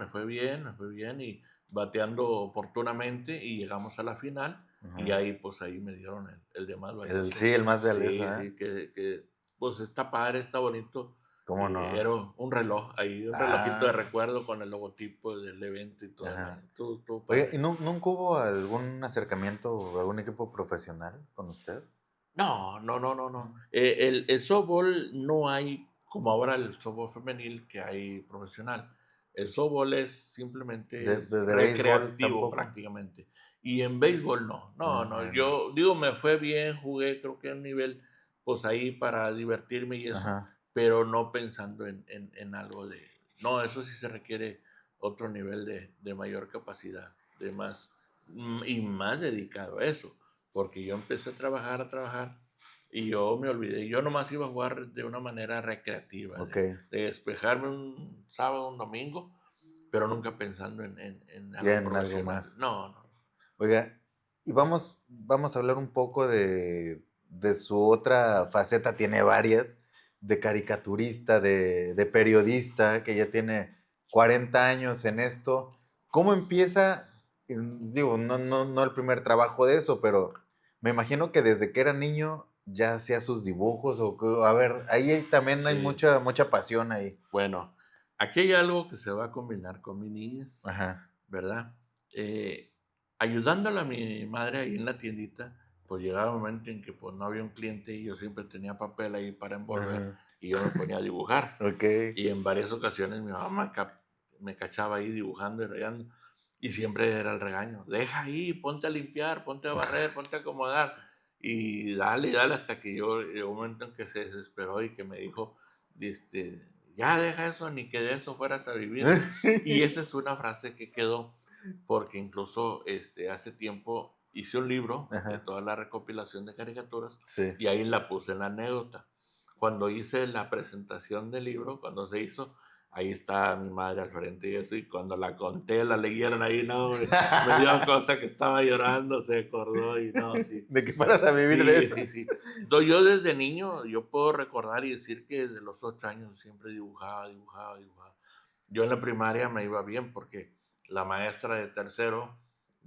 y bateando oportunamente, y llegamos a la final, y ahí, pues, ahí me dieron el de más valioso. Sí, el más valioso. Sí, que pues, está padre, está bonito. ¿Cómo no? Era un reloj ahí, un relojito de recuerdo con el logotipo del evento y todo. Oye, ¿y nunca hubo algún acercamiento o algún equipo profesional con usted? No. El softball no hay como ahora el softball femenil que hay profesional. El softball es simplemente de recreativo prácticamente. Y en béisbol no. Yo digo, me fue bien, jugué creo que a un nivel, pues ahí para divertirme y eso, pero no pensando en algo de... No, eso sí se requiere otro nivel de mayor capacidad, de más, y más dedicado a eso, porque yo empecé a trabajar, y yo me olvidé, yo nomás iba a jugar de una manera recreativa, de despejarme un sábado, un domingo, pero nunca pensando en algo profesional. Algo más. No. Oiga, y vamos a hablar un poco de su otra faceta, tiene varias, de caricaturista, de periodista, que ya tiene 40 años en esto. ¿Cómo empieza? Digo, no el primer trabajo de eso, pero me imagino que desde que era niño ya hacía sus dibujos, a ver, ahí también hay mucha pasión ahí. Bueno, aquí hay algo que se va a combinar con mi niñez, ¿verdad? Ayudándole a mi madre ahí en la tiendita, pues llegaba un momento en que pues no había un cliente y yo siempre tenía papel ahí para envolver y yo me ponía a dibujar. Y en varias ocasiones mi mamá me cachaba ahí dibujando y rayando y siempre era el regaño. Deja ahí, ponte a limpiar, ponte a barrer, ponte a acomodar y dale hasta que llegó un momento en que se desesperó y que me dijo, ya deja eso, ni que de eso fueras a vivir. Y esa es una frase que quedó porque incluso hace tiempo hice un libro de toda la recopilación de caricaturas y ahí la puse en la anécdota. Cuando hice la presentación del libro, cuando se hizo, ahí está mi madre al frente y eso, y cuando la conté, la leyeron ahí, no, me dio cosa que estaba llorando, se acordó y no, sí. ¿De qué fueras a vivir de eso? Sí. Yo desde niño, yo puedo recordar y decir que desde los 8 años siempre dibujaba. Yo en la primaria me iba bien porque la maestra de tercero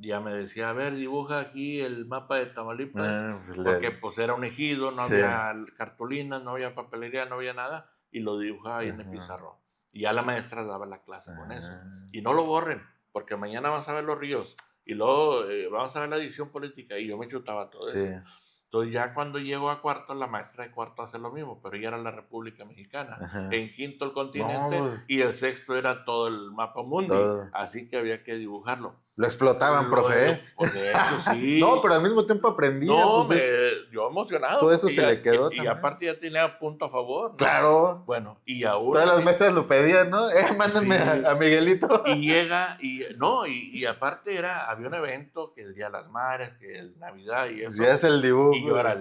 ya me decía, a ver, dibuja aquí el mapa de Tamaulipas, porque pues era un ejido, no había cartulinas, no había papelería, no había nada, y lo dibujaba ahí en el pizarrón. Y ya la maestra daba la clase con eso. Y no lo borren, porque mañana vamos a ver los ríos, y luego vamos a ver la división política, y yo me chutaba todo eso. Entonces ya cuando llego a cuarto, la maestra de cuarto hace lo mismo, pero ella era la República Mexicana. En quinto el continente y el sexto era todo el mapa mundi. Así que había que dibujarlo. Lo explotaban, profe. Pues de hecho, sí. No, pero al mismo tiempo aprendía. No, pues yo emocionado. Todo eso se le quedó y aparte ya tenía punto a favor, ¿no? Claro. Bueno, y aún todas las maestras lo pedían, ¿no? Mándenme a Miguelito. Y llega, y aparte había un evento que el Día de las Madres, que el Navidad y eso. Ya es el dibujo. Y yo ahora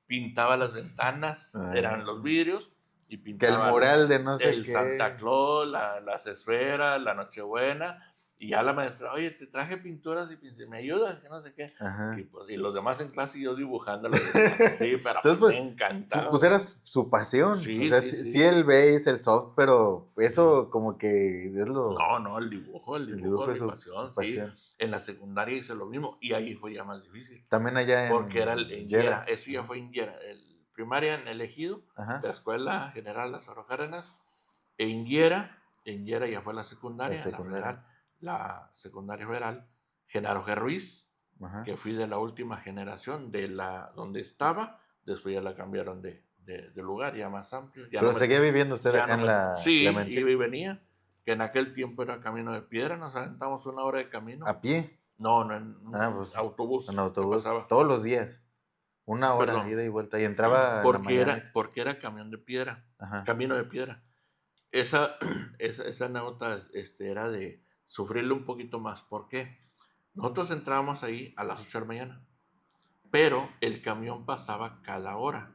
pintaba las ventanas, eran los vidrios, y pintaba que el mural de no sé el qué. Santa Claus, las esferas, la Nochebuena, y ya la maestra, oye, te traje pinturas y ¿me ayudas? Que no sé qué. Y los demás en clase y yo dibujándolas. Sí, pero entonces, pues, me encantaba. Pues era su pasión. Sí, el base, el soft, pero eso como que es lo... No, el dibujo es mi pasión, sí. En la secundaria hice lo mismo y ahí fue ya más difícil. También allá porque era en Yera, eso ya fue en Yera. Primaria en el Ejido, la Escuela General Las Cárdenas, en Yera ya fue la secundaria, la secundaria federal, Genaro G. Ruiz, que fui de la última generación, donde estaba, después ya la cambiaron de lugar, ya más amplio. Ya ¿Pero seguía viviendo usted acá en la Sí, iba y venía, que en aquel tiempo era camino de piedra, nos aventamos 1 hora de camino. ¿A pie? No, en autobús. En autobús, todos los días. 1 hora, ida y vuelta, y entraba porque era camión de piedra, camino de piedra. Esa nota era de sufrirle un poquito más. ¿Por qué? Nosotros entrábamos ahí a las 8 de la mañana, pero el camión pasaba cada hora.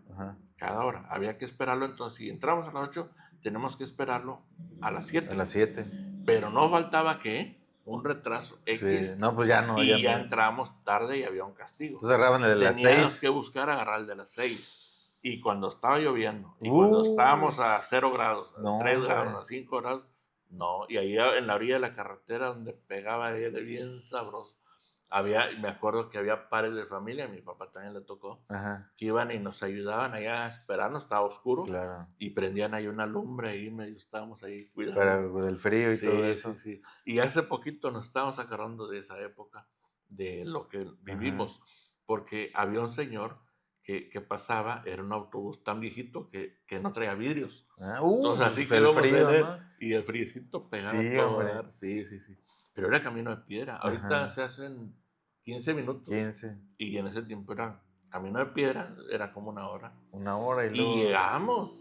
Cada hora. Había que esperarlo, entonces si entramos a las 8, tenemos que esperarlo a las 7. A las 7. Pero no faltaba un retraso X. No, pues ya no. Y ya entrábamos tarde y había un castigo. Entonces agarraban el de las 6. Teníamos que buscar agarrar el de las 6. Y cuando estaba lloviendo, y cuando estábamos a 0 grados, a 3 grados, a 5 grados, no. Y ahí en la orilla de la carretera donde pegaba bien sabroso. Me acuerdo que había pares de familia, a mi papá también le tocó, que iban y nos ayudaban allá a esperarnos, estaba oscuro, y prendían ahí una lumbre y medio estábamos ahí cuidando. Para el frío y todo eso. Sí. Y hace poquito nos estábamos acordando de esa época, de lo que vivimos, porque había un señor que pasaba, era un autobús tan viejito que no traía vidrios. Entonces así que el frío, ¿no? Y el friecito pegaba Sí, todo. hombre. Sí. Pero era camino de piedra. Ahorita se hacen 15 minutos. 15. Y en ese tiempo era camino de piedra, era como 1 hora. 1 hora y luego... Y llegamos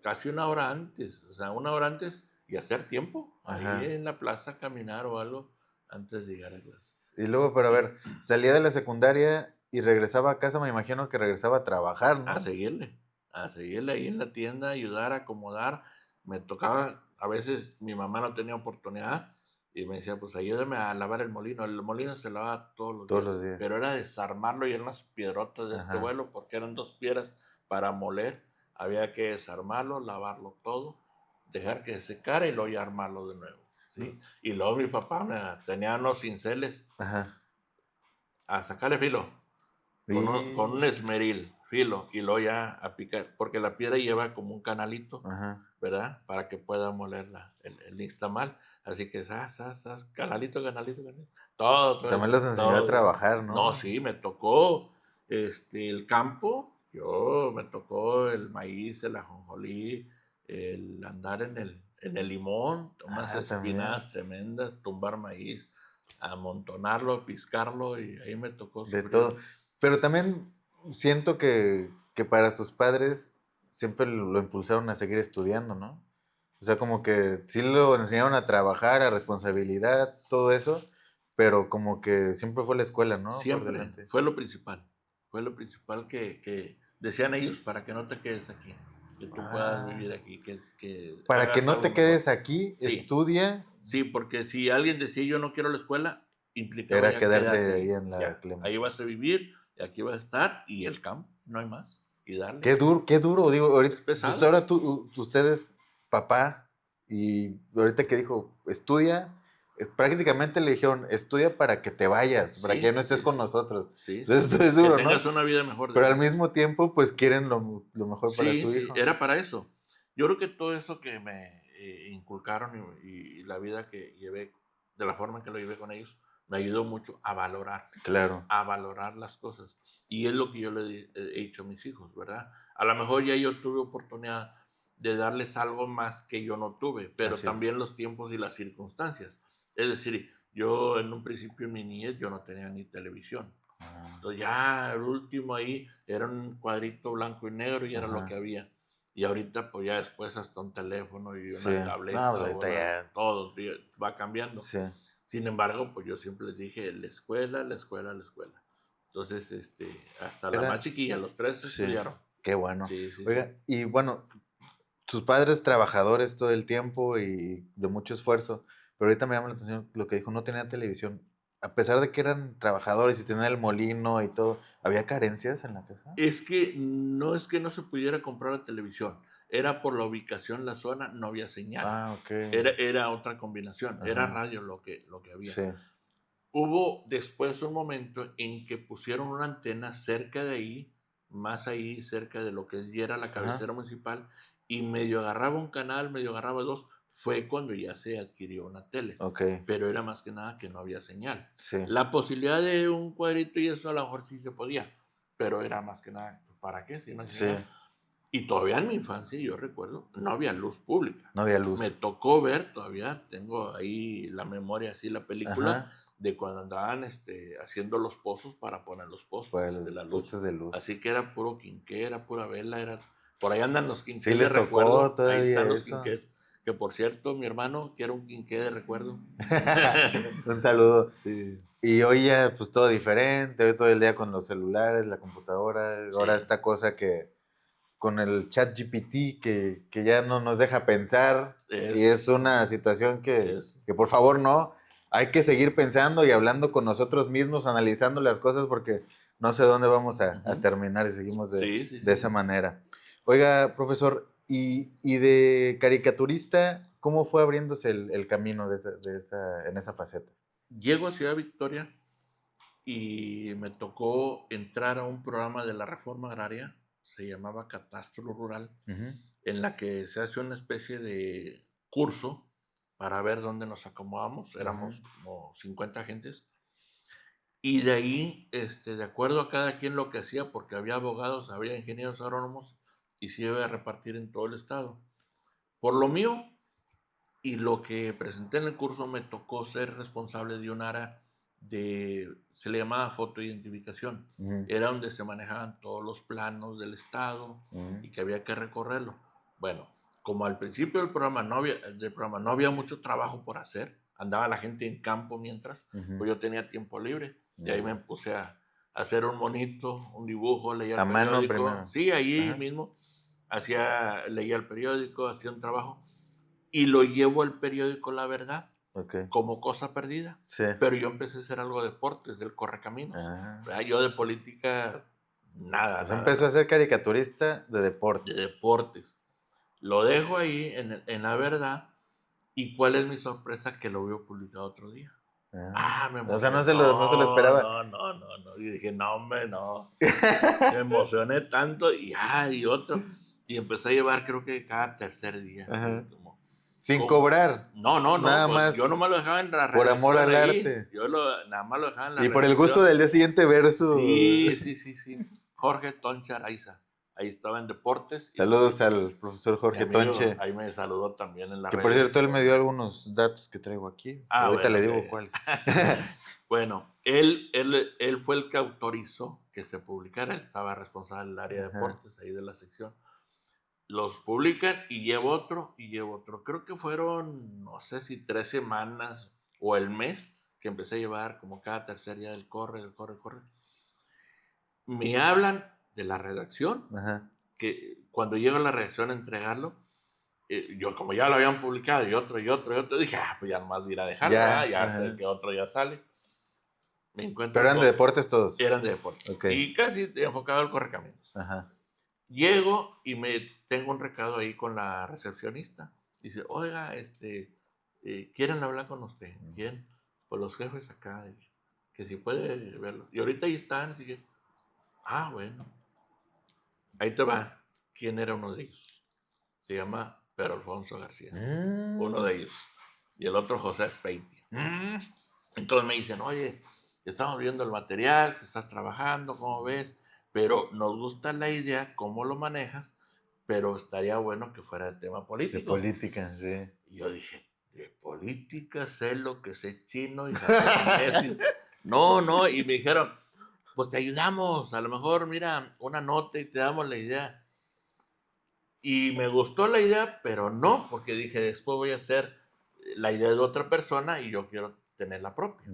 casi 1 hora antes. O sea, 1 hora antes y hacer tiempo. Ajá. Ahí en la plaza, caminar o algo antes de llegar a clase. Y luego, pero a ver, salía de la secundaria y regresaba a casa, me imagino que regresaba a trabajar, ¿no? A seguirle ahí en la tienda, ayudar, acomodar. Me tocaba, a veces mi mamá no tenía oportunidad y me decía, pues ayúdame a lavar el molino. El molino se lava todos los días, pero era desarmarlo y eran unas piedrotas de este vuelo porque eran 2 piedras para moler. Había que desarmarlo, lavarlo todo, dejar que se secara y luego ya armarlo de nuevo. ¿sí? Y luego mi papá tenía unos cinceles a sacarle filo. Con un esmeril, filo, y luego ya a picar, porque la piedra lleva como un canalito, ¿verdad? Para que pueda moler el nixtamal. Así que, canalito. Todo. También los enseñó a trabajar, ¿no? No, sí, me tocó el campo, me tocó el maíz, el ajonjolí, el andar en el limón, unas espinas tremendas, tumbar maíz, amontonarlo, piscarlo, y ahí me tocó de todo. Pero también siento que para sus padres siempre lo impulsaron a seguir estudiando, ¿no? O sea, como que sí lo enseñaron a trabajar, a responsabilidad, todo eso, pero como que siempre fue la escuela, ¿no? Siempre, fue lo principal. Fue lo principal que decían ellos, para que no te quedes aquí, que tú puedas vivir aquí. Para que no te quedes aquí, estudia. Sí, porque si alguien decía yo no quiero la escuela, implicaba era ya quedarse ahí en la Clema. Ahí vas a vivir, y aquí vas a estar, y el campo, no hay más. Y darle. Qué duro, digo, ahorita, pues ahora ustedes, papá, y ahorita que dijo, estudia, prácticamente le dijeron, estudia para que te vayas, para que no estés con nosotros. Entonces, es duro, que tengas ¿no? una vida mejor. Pero al mismo tiempo, pues quieren lo mejor para su hijo. Sí, era para eso. Yo creo que todo eso que me inculcaron y la vida que llevé, de la forma en que lo llevé con ellos, me ayudó mucho a valorar. Claro. A valorar las cosas. Y es lo que yo le he dicho a mis hijos, ¿verdad? A lo mejor ya yo tuve oportunidad de darles algo más que yo no tuve, pero también los tiempos y las circunstancias. Es decir, yo en un principio en mi niñez yo no tenía ni televisión. Entonces ya el último ahí era un cuadrito blanco y negro y era lo que había. Y ahorita pues ya después hasta un teléfono y una tableta, todo va cambiando. Sin embargo, pues yo siempre les dije, la escuela. Entonces, hasta la más chiquilla, los 3 estudiaron. Qué bueno. Oiga, y bueno, sus padres trabajadores todo el tiempo y de mucho esfuerzo, pero ahorita me llama la atención lo que dijo, no tenía televisión. A pesar de que eran trabajadores y tenían el molino y todo, ¿había carencias en la casa? Es que no se pudiera comprar la televisión. Era por la ubicación, la zona, no había señal. Ok. Era otra combinación. Era radio lo que había. Hubo después un momento en que pusieron una antena cerca de ahí, más ahí, cerca de lo que era la cabecera municipal, y medio agarraba un canal, medio agarraba 2. Fue cuando ya se adquirió una tele. Pero era más que nada que no había señal. La posibilidad de un cuadrito y eso a lo mejor sí se podía, pero era más que nada, ¿para qué? Si no hay señal. Y todavía en mi infancia, yo recuerdo, no había luz pública. No había luz. Me tocó ver, todavía tengo ahí la memoria, así la película, de cuando andaban haciendo los pozos para poner los postes de la luz. Así que era puro quinqué, era pura vela, por ahí andan los quinqués de recuerdo. Ahí están los quinqués. Que por cierto, mi hermano quiere un quinqué de recuerdo. Un saludo. Y hoy ya pues todo diferente, hoy todo el día con los celulares, la computadora, ahora esta cosa que con el ChatGPT que ya no nos deja pensar y es una situación que por favor no, hay que seguir pensando y hablando con nosotros mismos, analizando las cosas porque no sé dónde vamos a terminar y seguimos de esa manera. Oiga, profesor, y de caricaturista, ¿cómo fue abriéndose el camino en esa faceta? Llego a Ciudad Victoria y me tocó entrar a un programa de la Reforma Agraria, se llamaba Catastro Rural, en la que se hace una especie de curso para ver dónde nos acomodamos. Éramos como 50 gentes. Y de ahí, de acuerdo a cada quien lo que hacía, porque había abogados, había ingenieros agrónomos, y se iba a repartir en todo el estado. Por lo mío, Y lo que presenté en el curso me tocó ser responsable de un área se le llamaba fotoidentificación. Era donde se manejaban todos los planos del estado y que había que recorrerlo. Bueno, como al principio del programa no había mucho trabajo por hacer, andaba la gente en campo mientras, pues yo tenía tiempo libre. Y ahí me puse a hacer un monito, un dibujo, leía el periódico. ¿A mano primero? Sí, ahí mismo. Leía el periódico, hacía un trabajo y lo llevo al periódico La Verdad como cosa perdida. Sí. Pero yo empecé a hacer algo de deportes, del Correcaminos. Yo de política, nada. O sea, empezó a ser caricaturista de deportes. De deportes. Lo dejo ahí en La Verdad. ¿Y cuál es mi sorpresa? Que lo veo publicado otro día. Me emocioné. O sea, no se lo esperaba. No. Y dije, no, hombre, no. Me emocioné tanto y otro. Y empecé a llevar, creo que cada tercer día. Así, sin cobrar. No. Nada pues más. yo nomás lo dejaba en la redacción. Por amor al ahí. arte. Yo nada más lo dejaba en la y redacción. por el gusto del día siguiente ver su. Sí. Jorge Tonche Araiza. Ahí estaba en deportes. Saludos al profesor Jorge Tonche. Ahí me saludó también en la Que por cierto, él me dio algunos datos que traigo aquí. Ahorita le digo cuáles. Bueno, él fue el que autorizó que se publicara. Él estaba responsable del área de deportes, ahí de la sección. Los publican y llevo otro. Creo que fueron, no sé si 3 semanas o el mes que empecé a llevar como cada tercer día del corre. Me hablan de la redacción, que cuando llego a la redacción a entregarlo, yo como ya lo habían publicado y otro, dije, pues ya nomás ir a dejarlo, ya sé que otro ya sale. Me encuentro. ¿Pero eran de deportes todos? Eran de deportes. Y casi enfocado al Correcaminos. Llego y tengo un recado ahí con la recepcionista. Dice, oiga, ¿quieren hablar con usted? ¿Quién? Pues los jefes acá, que si puede verlo. Y ahorita ahí están, sigue. Bueno. Ahí te va. ¿Quién era uno de ellos? Se llama Pedro Alfonso García. Uno de ellos. Y el otro José Espeiti. Entonces me dicen, oye, estamos viendo el material, que estás trabajando, ¿cómo ves? Pero nos gusta la idea, cómo lo manejas, pero estaría bueno que fuera de tema político. De política, sí. Y yo dije, de política sé lo que sé chino y japonés. No, y me dijeron, pues te ayudamos, a lo mejor, mira, una nota y te damos la idea. Y me gustó la idea, pero no, porque dije, después voy a hacer la idea de otra persona y yo quiero tener la propia.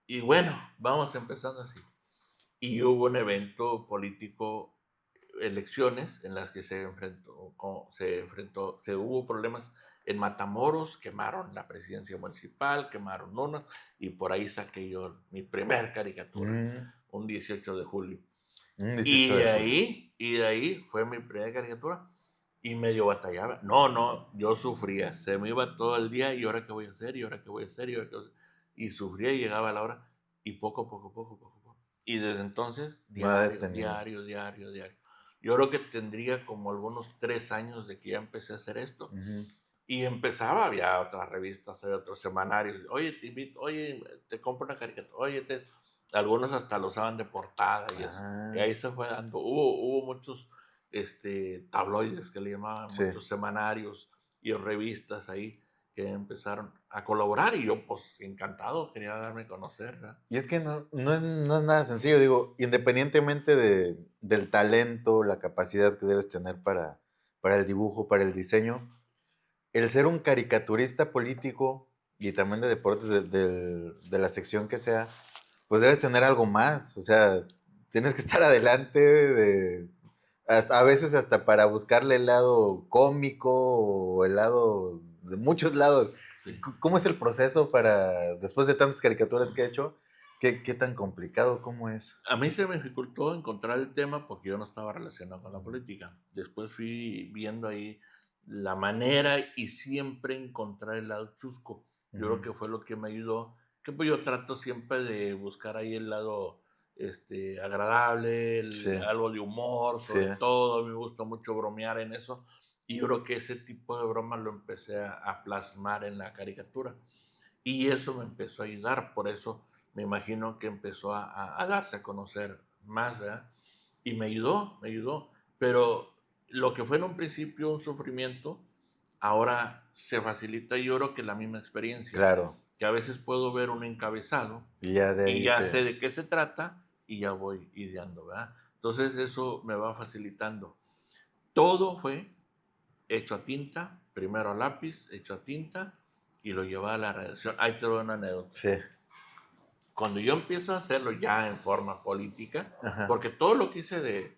Y bueno, vamos empezando así. Y hubo un evento político, elecciones, en las que hubo problemas en Matamoros, quemaron la presidencia municipal, quemaron uno, y por ahí saqué yo mi primer caricatura, un 18 de julio. Y de ahí fue mi primera caricatura, y medio batallaba. No, yo sufría, se me iba todo el día, y ahora qué voy a hacer, y sufría y llegaba la hora, y poco a poco. Y desde entonces, diario. Yo creo que tendría como algunos 3 años de que ya empecé a hacer esto. Y empezaba, había otras revistas, había otros semanarios. Oye, te invito, oye, te compro una caricatura. Oye, algunos hasta lo usaban de portada y eso. Y ahí se fue dando. Hubo muchos tabloides que le llamaban, muchos semanarios y revistas ahí que empezaron a colaborar, y yo pues encantado, quería darme a conocer, ¿verdad? Y es que no es nada sencillo, digo, independientemente del talento, la capacidad que debes tener para el dibujo, para el diseño, el ser un caricaturista político y también de deportes de la sección que sea, pues debes tener algo más, o sea, tienes que estar adelante a veces hasta para buscarle el lado cómico o el lado de muchos lados. Sí. ¿Cómo es el proceso para, después de tantas caricaturas que he hecho, qué tan complicado, cómo es? A mí se me dificultó encontrar el tema porque yo no estaba relacionado con la política. Después fui viendo ahí la manera y siempre encontrar el lado chusco. Yo creo que fue lo que me ayudó, que pues yo trato siempre de buscar ahí el lado agradable, algo de humor, sobre todo. Me gusta mucho bromear en eso. Y yo creo que ese tipo de bromas lo empecé a plasmar en la caricatura. Y eso me empezó a ayudar. Por eso me imagino que empezó a darse a conocer más, ¿verdad? Y me ayudó. Pero lo que fue en un principio un sufrimiento, ahora se facilita, yo creo que la misma experiencia. Claro. Que a veces puedo ver un encabezado y ya sé de qué se trata y ya voy ideando, ¿verdad? Entonces eso me va facilitando. Todo fue hecho a tinta, primero a lápiz, hecho a tinta, y lo llevaba a la redacción. Ahí te doy una anécdota. Sí. Cuando yo empiezo a hacerlo ya en forma política, Ajá. porque todo lo que hice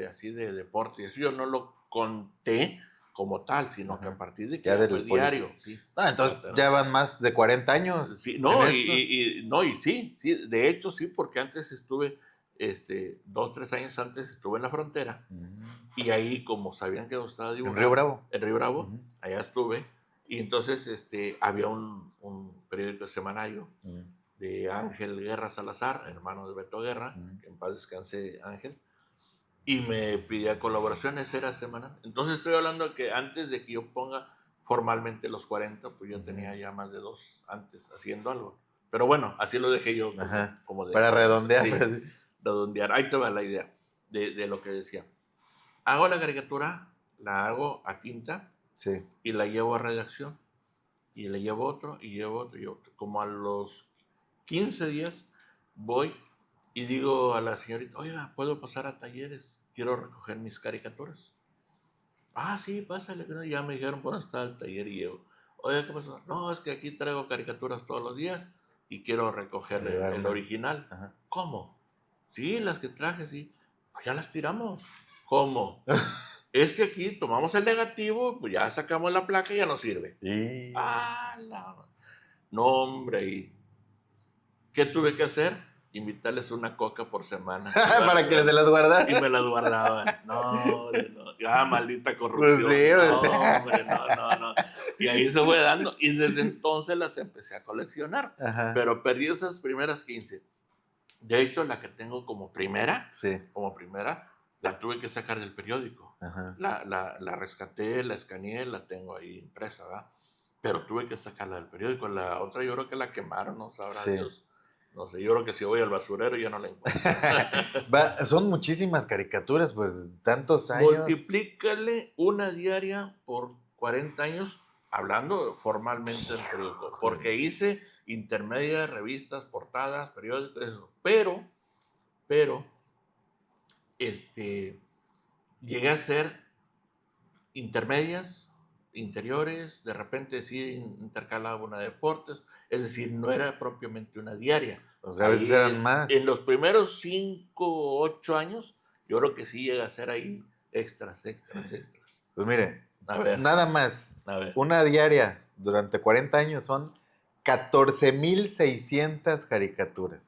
así de deporte, eso yo no lo conté como tal, sino que a partir de que ya fue diario. Sí. Entonces ya van más de 40 años. Sí, no, y sí, de hecho sí, porque antes estuve, 2-3 años antes estuve en la frontera, y ahí como sabían que yo estaba dibujando. ¿En Río Bravo? En Río Bravo, allá estuve, y entonces había un periódico semanario de Ángel Guerra Salazar, hermano de Beto Guerra, que en paz descanse Ángel, y me pedía colaboraciones, era semanal. Entonces estoy hablando de que antes de que yo ponga formalmente los 40, pues yo tenía ya más de 2 antes haciendo algo. Pero bueno, así lo dejé yo como de... Para redondear. Sí, redondear. Ahí te va la idea de lo que decía. Hago la caricatura, la hago a tinta, sí, y la llevo a redacción. Y le llevo otro, y llevo otro, y otro. Como a los 15 días voy y digo a la señorita, oiga, ¿puedo pasar a talleres? Quiero recoger mis caricaturas. Ah, sí, pásale. Ya me dijeron por dónde está el taller y llego. Oiga, ¿qué pasó? No, es que aquí traigo caricaturas todos los días y quiero recoger el original. Ajá. ¿Cómo? Sí, las que traje, sí. Pues ya las tiramos. ¿Cómo? Es que aquí tomamos el negativo, pues ya sacamos la placa y ya no sirve. No, hombre, ¿y qué tuve que hacer? Invitarles una coca por semana. Para que se las guardaran. Y me las guardaban. No. Maldita corrupción. Pues sí, no, hombre, no. Y ahí se fue dando. Y desde entonces las empecé a coleccionar. Ajá. Pero perdí esas primeras 15. De hecho, la que tengo como primera, la tuve que sacar del periódico. Ajá. La rescaté, la escaneé, la tengo ahí impresa, ¿verdad? Pero tuve que sacarla del periódico. La otra yo creo que la quemaron, no sabrá Dios. No sé, yo creo que si voy al basurero ya no la encuentro. Son muchísimas caricaturas, pues, tantos años. Multiplícale una diaria por 40 años, hablando formalmente del periódico, porque hice intermedias, revistas, portadas, periódicos, eso. Pero, llegué a hacer intermedias, interiores, de repente sí intercalaba una de deportes, es decir, no era propiamente una diaria. O sea, a veces eran más. En los primeros 5 o 8 años, yo creo que sí llega a ser ahí extras. Pues mire, nada más, una diaria durante 40 años son 14,600 caricaturas.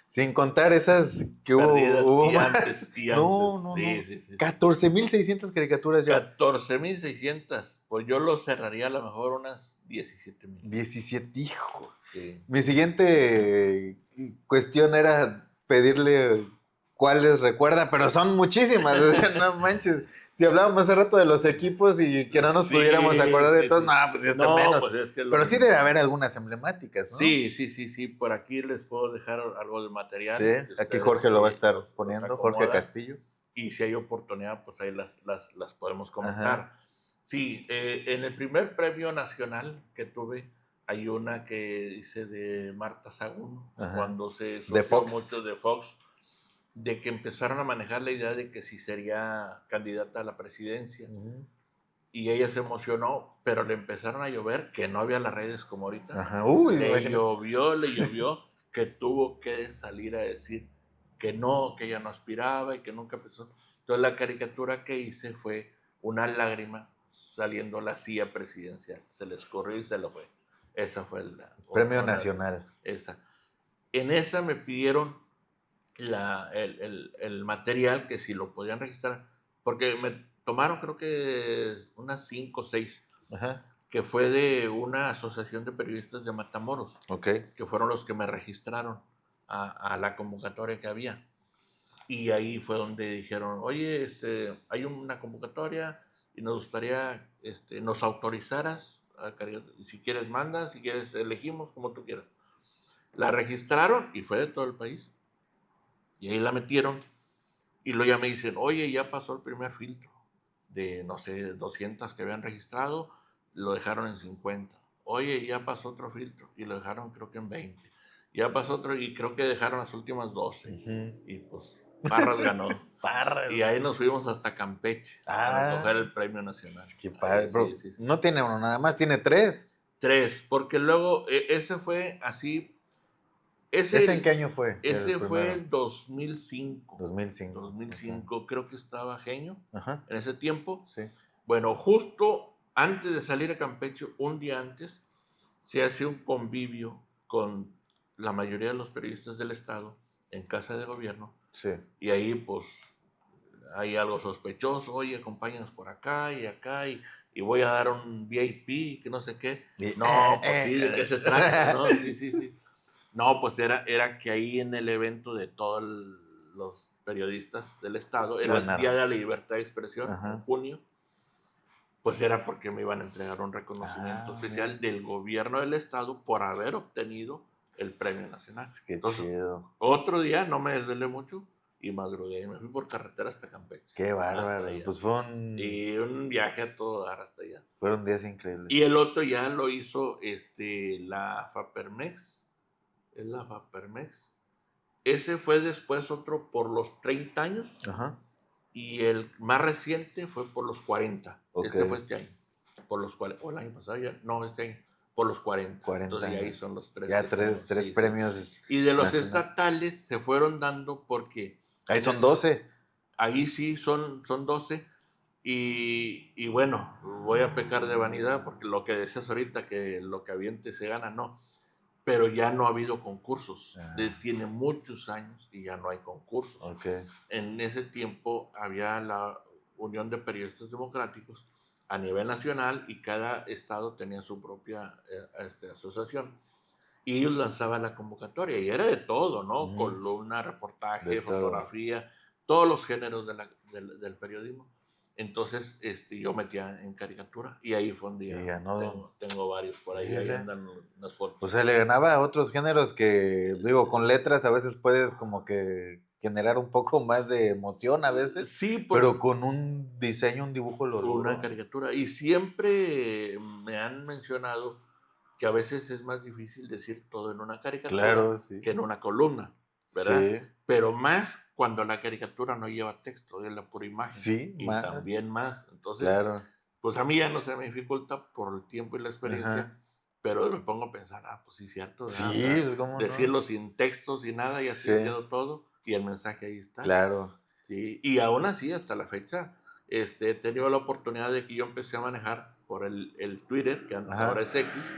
Sin contar esas que hubo más. No. Sí. 14,600 caricaturas ya. 14,600. Pues yo lo cerraría a lo mejor unas 17,000. 17, hijo. Sí. Mi siguiente cuestión era pedirle cuáles recuerda, pero son muchísimas. O sea, no manches. Si hablábamos hace rato de los equipos y que no nos pudiéramos acordar de todos, no, pues ya está menos. Pues es que pero sí debe haber algunas emblemáticas, ¿no? Sí. Por aquí les puedo dejar algo de material. Sí, aquí Jorge lo va a estar poniendo, Jorge Castillo. Y si hay oportunidad, pues ahí las podemos comentar. Ajá. Sí, en el primer premio nacional que tuve, hay una que hice de Marta Sagún, cuando se sufrió mucho de Fox, de que empezaron a manejar la idea de que si sería candidata a la presidencia. Y ella se emocionó, pero le empezaron a llover, que no había las redes como ahorita. Ajá. Le llovió, que tuvo que salir a decir que no, que ella no aspiraba y que nunca pensó. Entonces la caricatura que hice fue una lágrima saliendo a la silla presidencial. Se le escurrió y se lo fue. Esa fue el premio nacional. Esa. En esa me pidieron el material, que si lo podían registrar, porque me tomaron creo que unas 5 o 6, que fue de una asociación de periodistas de Matamoros, que fueron los que me registraron a la convocatoria que había. Y ahí fue donde dijeron, oye, hay una convocatoria y nos gustaría, nos autorizaras, si quieres mandas, si quieres elegimos, como tú quieras. La registraron y fue de todo el país. Y ahí la metieron y luego ya me dicen, oye, ya pasó el primer filtro. no sé, 200 que habían registrado, lo dejaron en 50. Oye, ya pasó otro filtro y lo dejaron creo que en 20. Ya pasó otro y creo que dejaron las últimas 12. Y pues Parras ganó. Parras. Y ahí nos fuimos hasta Campeche a recoger el premio nacional. Qué padre. Ahí, sí. No tiene uno, nada más tiene 3. 3, porque luego ese fue así. ¿Ese en qué año fue? Ese fue en 2005. 2005. 2005, okay. Creo que estaba Genio en ese tiempo. Sí. Bueno, justo antes de salir a Campeche, un día antes, se hace un convivio con la mayoría de los periodistas del estado en Casa de Gobierno. Sí. Y ahí, pues, hay algo sospechoso. Oye, acompáñanos por acá y acá y voy a dar un VIP, que no sé qué. No, pues sí, ¿de qué se trata? No, sí. No, pues era que ahí en el evento de todos los periodistas del estado, era el Día de la Libertad de Expresión, en junio, pues era porque me iban a entregar un reconocimiento especial del gobierno del estado por haber obtenido el premio nacional. Qué chido. Otro día, no me desvelé mucho, y madrugué, y me fui por carretera hasta Campeche. Qué bárbaro. Pues fue un viaje a todo dar hasta allá. Fueron días increíbles. Y el otro ya lo hizo la FAPERMEX. Es la FAPERMEX. Ese fue después otro por los 30 años. Y el más reciente fue por los 40. Este fue este año. Por los 40. O el año pasado ya. No, este año. Por los 40. Entonces años. ahí son los 3. Ya tres premios. Sí. Y de los estatales se fueron dando porque... Ahí son 12. Ahí sí son 12. Y bueno, voy a pecar de vanidad porque lo que decías ahorita, que lo que aviente se gana, no. Pero ya no ha habido concursos. Tiene muchos años y ya no hay concursos. En ese tiempo había la Unión de Periodistas Democráticos a nivel nacional y cada estado tenía su propia asociación. Y ellos lanzaban la convocatoria y era de todo, ¿no? Columna, reportaje, fotografía, todos los géneros del periodismo. Entonces, yo metía en caricatura y ahí fue un día. Tengo varios por ahí, ahí andan unas fotos. Pues se le ganaba a otros géneros que, digo, con letras a veces puedes como que generar un poco más de emoción a veces. Sí, pero con un diseño, un dibujo lo logró. Una caricatura. Y siempre me han mencionado que a veces es más difícil decir todo en una caricatura que en una columna, ¿verdad? Sí. Pero más cuando la caricatura no lleva texto, es la pura imagen. Sí, y también más. Entonces, pues a mí ya no se me dificulta por el tiempo y la experiencia, pero me pongo a pensar, pues sí, cierto. Sí, pues cómo decirlo sin texto, sin nada, y así haciendo todo, y el mensaje ahí está. Claro. Sí, y aún así, hasta la fecha, he tenido la oportunidad de que yo empecé a manejar por el Twitter, que ahora es X.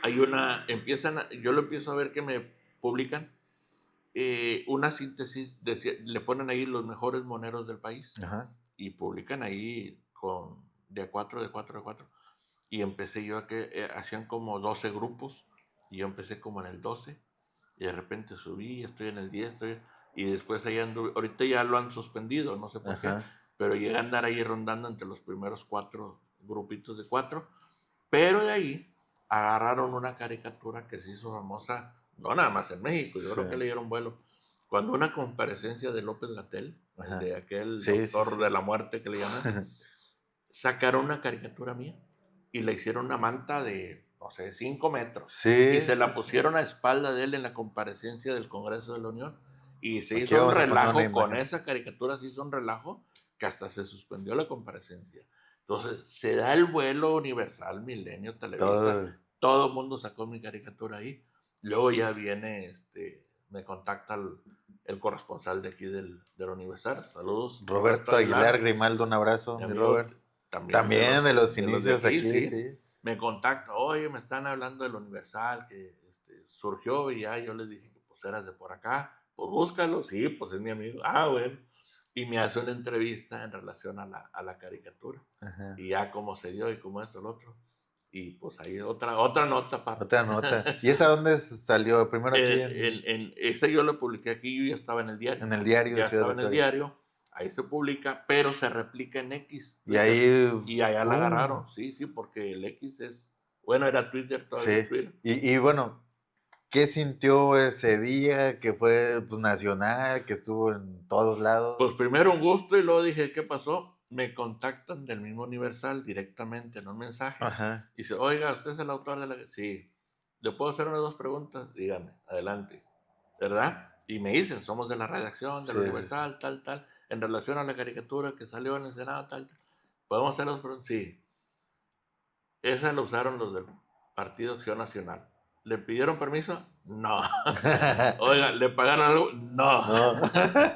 Hay yo lo empiezo a ver que me publican una síntesis, le ponen ahí los mejores moneros del país y publican ahí de a 4. Y empecé yo a que hacían como 12 grupos y yo empecé como en el 12 y de repente subí, estoy en el 10, y después ahí anduve. Ahorita ya lo han suspendido, no sé por qué, pero llegué a andar ahí rondando entre los primeros 4 grupitos de 4, pero de ahí agarraron una caricatura que se hizo famosa, no nada más en México, yo creo que le dieron vuelo, cuando una comparecencia de López-Gatell, de aquel doctor de la muerte que le llaman, sacaron una caricatura mía y le hicieron una manta de, no sé, 5 metros, y se la pusieron a espalda de él en la comparecencia del Congreso de la Unión, y se hizo un relajo con esa caricatura, se hizo un relajo que hasta se suspendió la comparecencia. Entonces, se da el vuelo Universal, Milenio, Televisa, todo el mundo sacó mi caricatura ahí. Luego ya viene, me contacta el corresponsal de aquí del Universal. Saludos. Roberto Aguilar Grimaldo, un abrazo, mi Robert. También de los inicios de aquí, sí. Me contacta, oye, me están hablando del Universal, que surgió, y ya yo les dije que pues eras de por acá, pues búscalo, sí, pues es mi amigo. Bueno. Y me hace una entrevista en relación a la caricatura. Y ya cómo se dio y cómo esto, lo otro. Y pues ahí otra nota. Otra nota. ¿Y esa dónde salió? Primero aquí. Esa yo la publiqué aquí, yo ya estaba en el diario. En el diario. Ya estaba en el diario. Ahí se publica, pero se replica en X. Y ahí... Y allá la agarraron, sí, porque el X es... Bueno, era Twitter, todavía Twitter. Y bueno... ¿Qué sintió ese día que fue nacional, que estuvo en todos lados? Pues primero un gusto y luego dije, ¿qué pasó? me contactan del mismo Universal directamente en un mensaje. Ajá. Y dice, oiga, ¿usted es el autor de la...? Sí. ¿Le puedo hacer unas 2 preguntas? Dígame, adelante. ¿Verdad? Y me dicen, somos de la redacción del Universal, tal, en relación a la caricatura que salió en el Senado, tal. ¿Podemos hacer 2 preguntas? Sí. Esa la usaron los del Partido Acción Nacional. ¿Le pidieron permiso? No. Oiga, ¿le pagaron algo? No.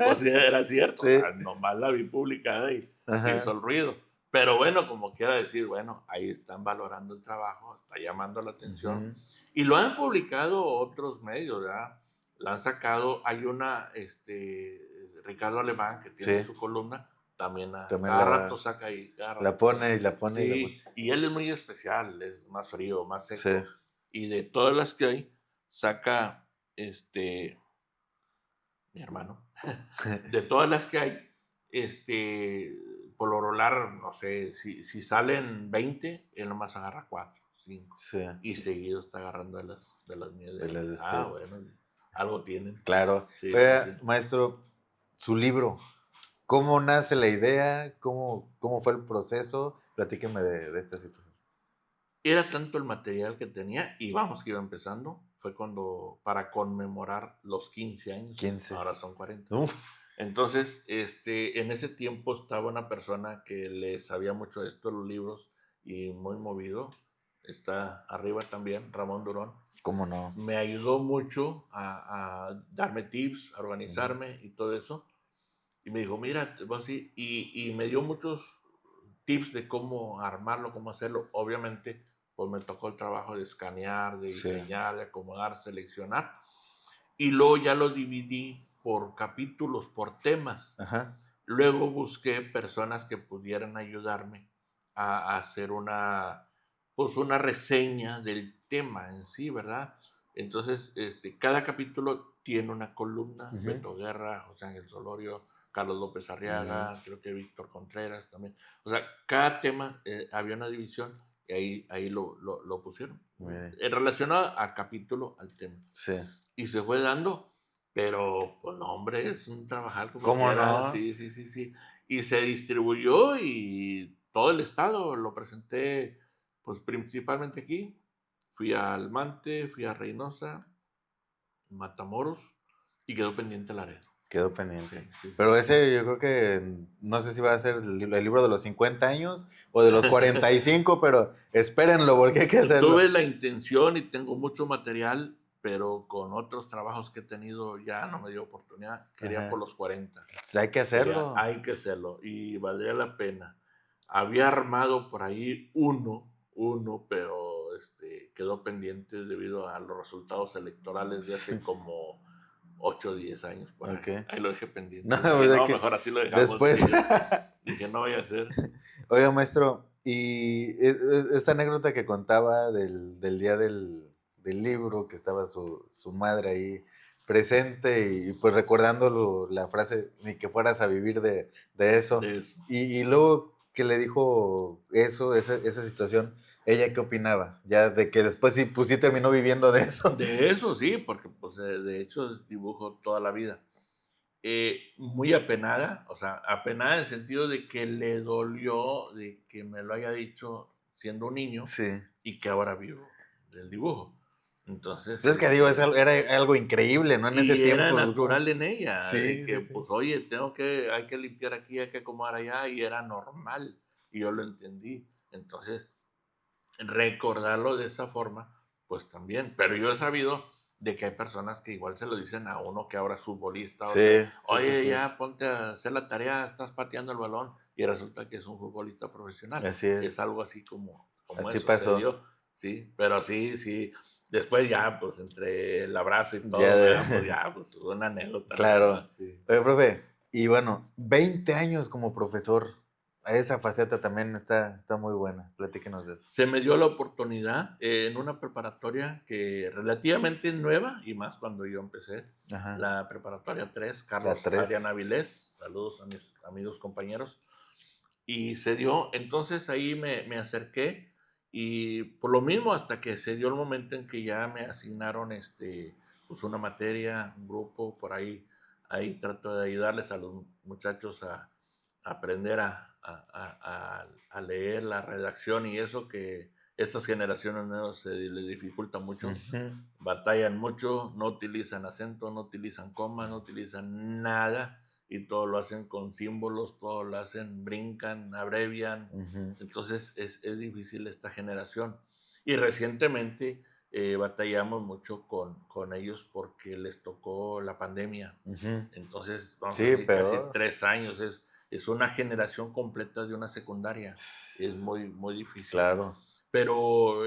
O sea, era cierto. Sí. O sea, nomás la vi publicada y se hizo el ruido. Pero bueno, como quiera decir, bueno, ahí están valorando el trabajo, está llamando la atención. Y lo han publicado otros medios, ¿verdad? La han sacado. Hay una, Ricardo Alemán, que tiene su columna, también cada rato saca ahí. La pone y la pone. Sí, y la pone. Y él es muy especial, es más frío, más seco. Sí. Y de todas las que hay, saca, mi hermano, de todas las que hay, por lo regular, no sé, si salen 20, él nomás agarra 4, 5. Sí. Y seguido está agarrando de las mías. Bueno, algo tienen. Claro. Sí, maestro, su libro, ¿cómo nace la idea? ¿Cómo fue el proceso? Platíqueme de esta situación. Era tanto el material que tenía, y vamos que iba empezando, fue cuando, para conmemorar los 15 años, 15. Ahora son 40. Entonces, en ese tiempo estaba una persona que le sabía mucho de esto, los libros, y muy movido, está arriba también, Ramón Durón. ¿Cómo no? Me ayudó mucho a darme tips, a organizarme y todo eso, y me dijo, mira, vos así, y me dio muchos tips de cómo armarlo, cómo hacerlo. Obviamente, pues me tocó el trabajo de escanear, de diseñar, de acomodar, seleccionar. Y luego ya lo dividí por capítulos, por temas. Ajá. Luego busqué personas que pudieran ayudarme a hacer una reseña del tema en sí, ¿verdad? Entonces, cada capítulo tiene una columna. Beto Guerra, José Ángel Solorio, Carlos López Arriaga, creo que Víctor Contreras también. O sea, cada tema había una división y ahí lo pusieron. Relacionado al capítulo, al tema. Sí. Y se fue dando, pero, pues no, hombre, es un trabajar como ¿Cómo quiera. no? Sí. Y se distribuyó y todo el estado lo presenté, pues principalmente aquí. Fui a Almante, fui a Reynosa, Matamoros, y quedó pendiente Laredo. Quedó pendiente. Sí. Pero ese yo creo que, no sé si va a ser el libro de los 50 años o de los 45, pero espérenlo porque hay que hacerlo. Tuve la intención y tengo mucho material, pero con otros trabajos que he tenido ya no me dio oportunidad. Quería por los 40. Hay que hacerlo. Hay que hacerlo y valdría la pena. Había armado por ahí uno, pero quedó pendiente debido a los resultados electorales de hace como 8 o 10 años. Ahí lo dejé pendiente. No, mejor así lo dejamos. Después. Dije, no voy a hacer. Oiga, maestro, y esa anécdota que contaba del día del libro, que estaba su madre ahí presente y pues recordando la frase, ni que fueras a vivir de eso. Y luego que le dijo esa situación, ¿ella qué opinaba? Ya de que después sí terminó viviendo de eso. De eso sí, porque pues de hecho dibujo toda la vida. Muy apenada, o sea, apenada en el sentido de que le dolió de que me lo haya dicho siendo un niño y que ahora vivo del dibujo. Entonces. Pero es que digo, era algo increíble, ¿no? En ese tiempo. Era natural en ella. Pues, oye, hay que limpiar aquí, hay que acomodar allá, y era normal. Y yo lo entendí. Entonces, recordarlo de esa forma, pues también. Pero yo he sabido de que hay personas que igual se lo dicen a uno que ahora es futbolista. Oye, ya ponte a hacer la tarea, estás pateando el balón, y resulta que es un futbolista profesional. Así es. Es algo así como así eso pasó. se dio. Sí, pero sí. Después ya, pues, entre el abrazo y todo, pues una anécdota. Claro. Oye, profe, y bueno, 20 años como profesor, esa faceta también está muy buena. Platíquenos de eso. Se me dio la oportunidad en una preparatoria que relativamente nueva, y más cuando yo empecé, la preparatoria 3, Carlos Adrián Avilés. Saludos a mis amigos, compañeros. Y se dio, entonces ahí me acerqué, y por lo mismo hasta que se dio el momento en que ya me asignaron pues una materia, un grupo, por ahí trato de ayudarles a los muchachos a aprender a a leer la redacción y eso que estas generaciones nuevas se les dificulta mucho, batallan mucho, no utilizan acento, no utilizan coma, no utilizan nada y todo lo hacen con símbolos, todo lo hacen, brincan, abrevian. Entonces es difícil esta generación. Y recientemente batallamos mucho con ellos porque les tocó la pandemia. Entonces, vamos a decir, casi 3 años. Es una generación completa de una secundaria. Es muy, muy difícil. Claro. Pero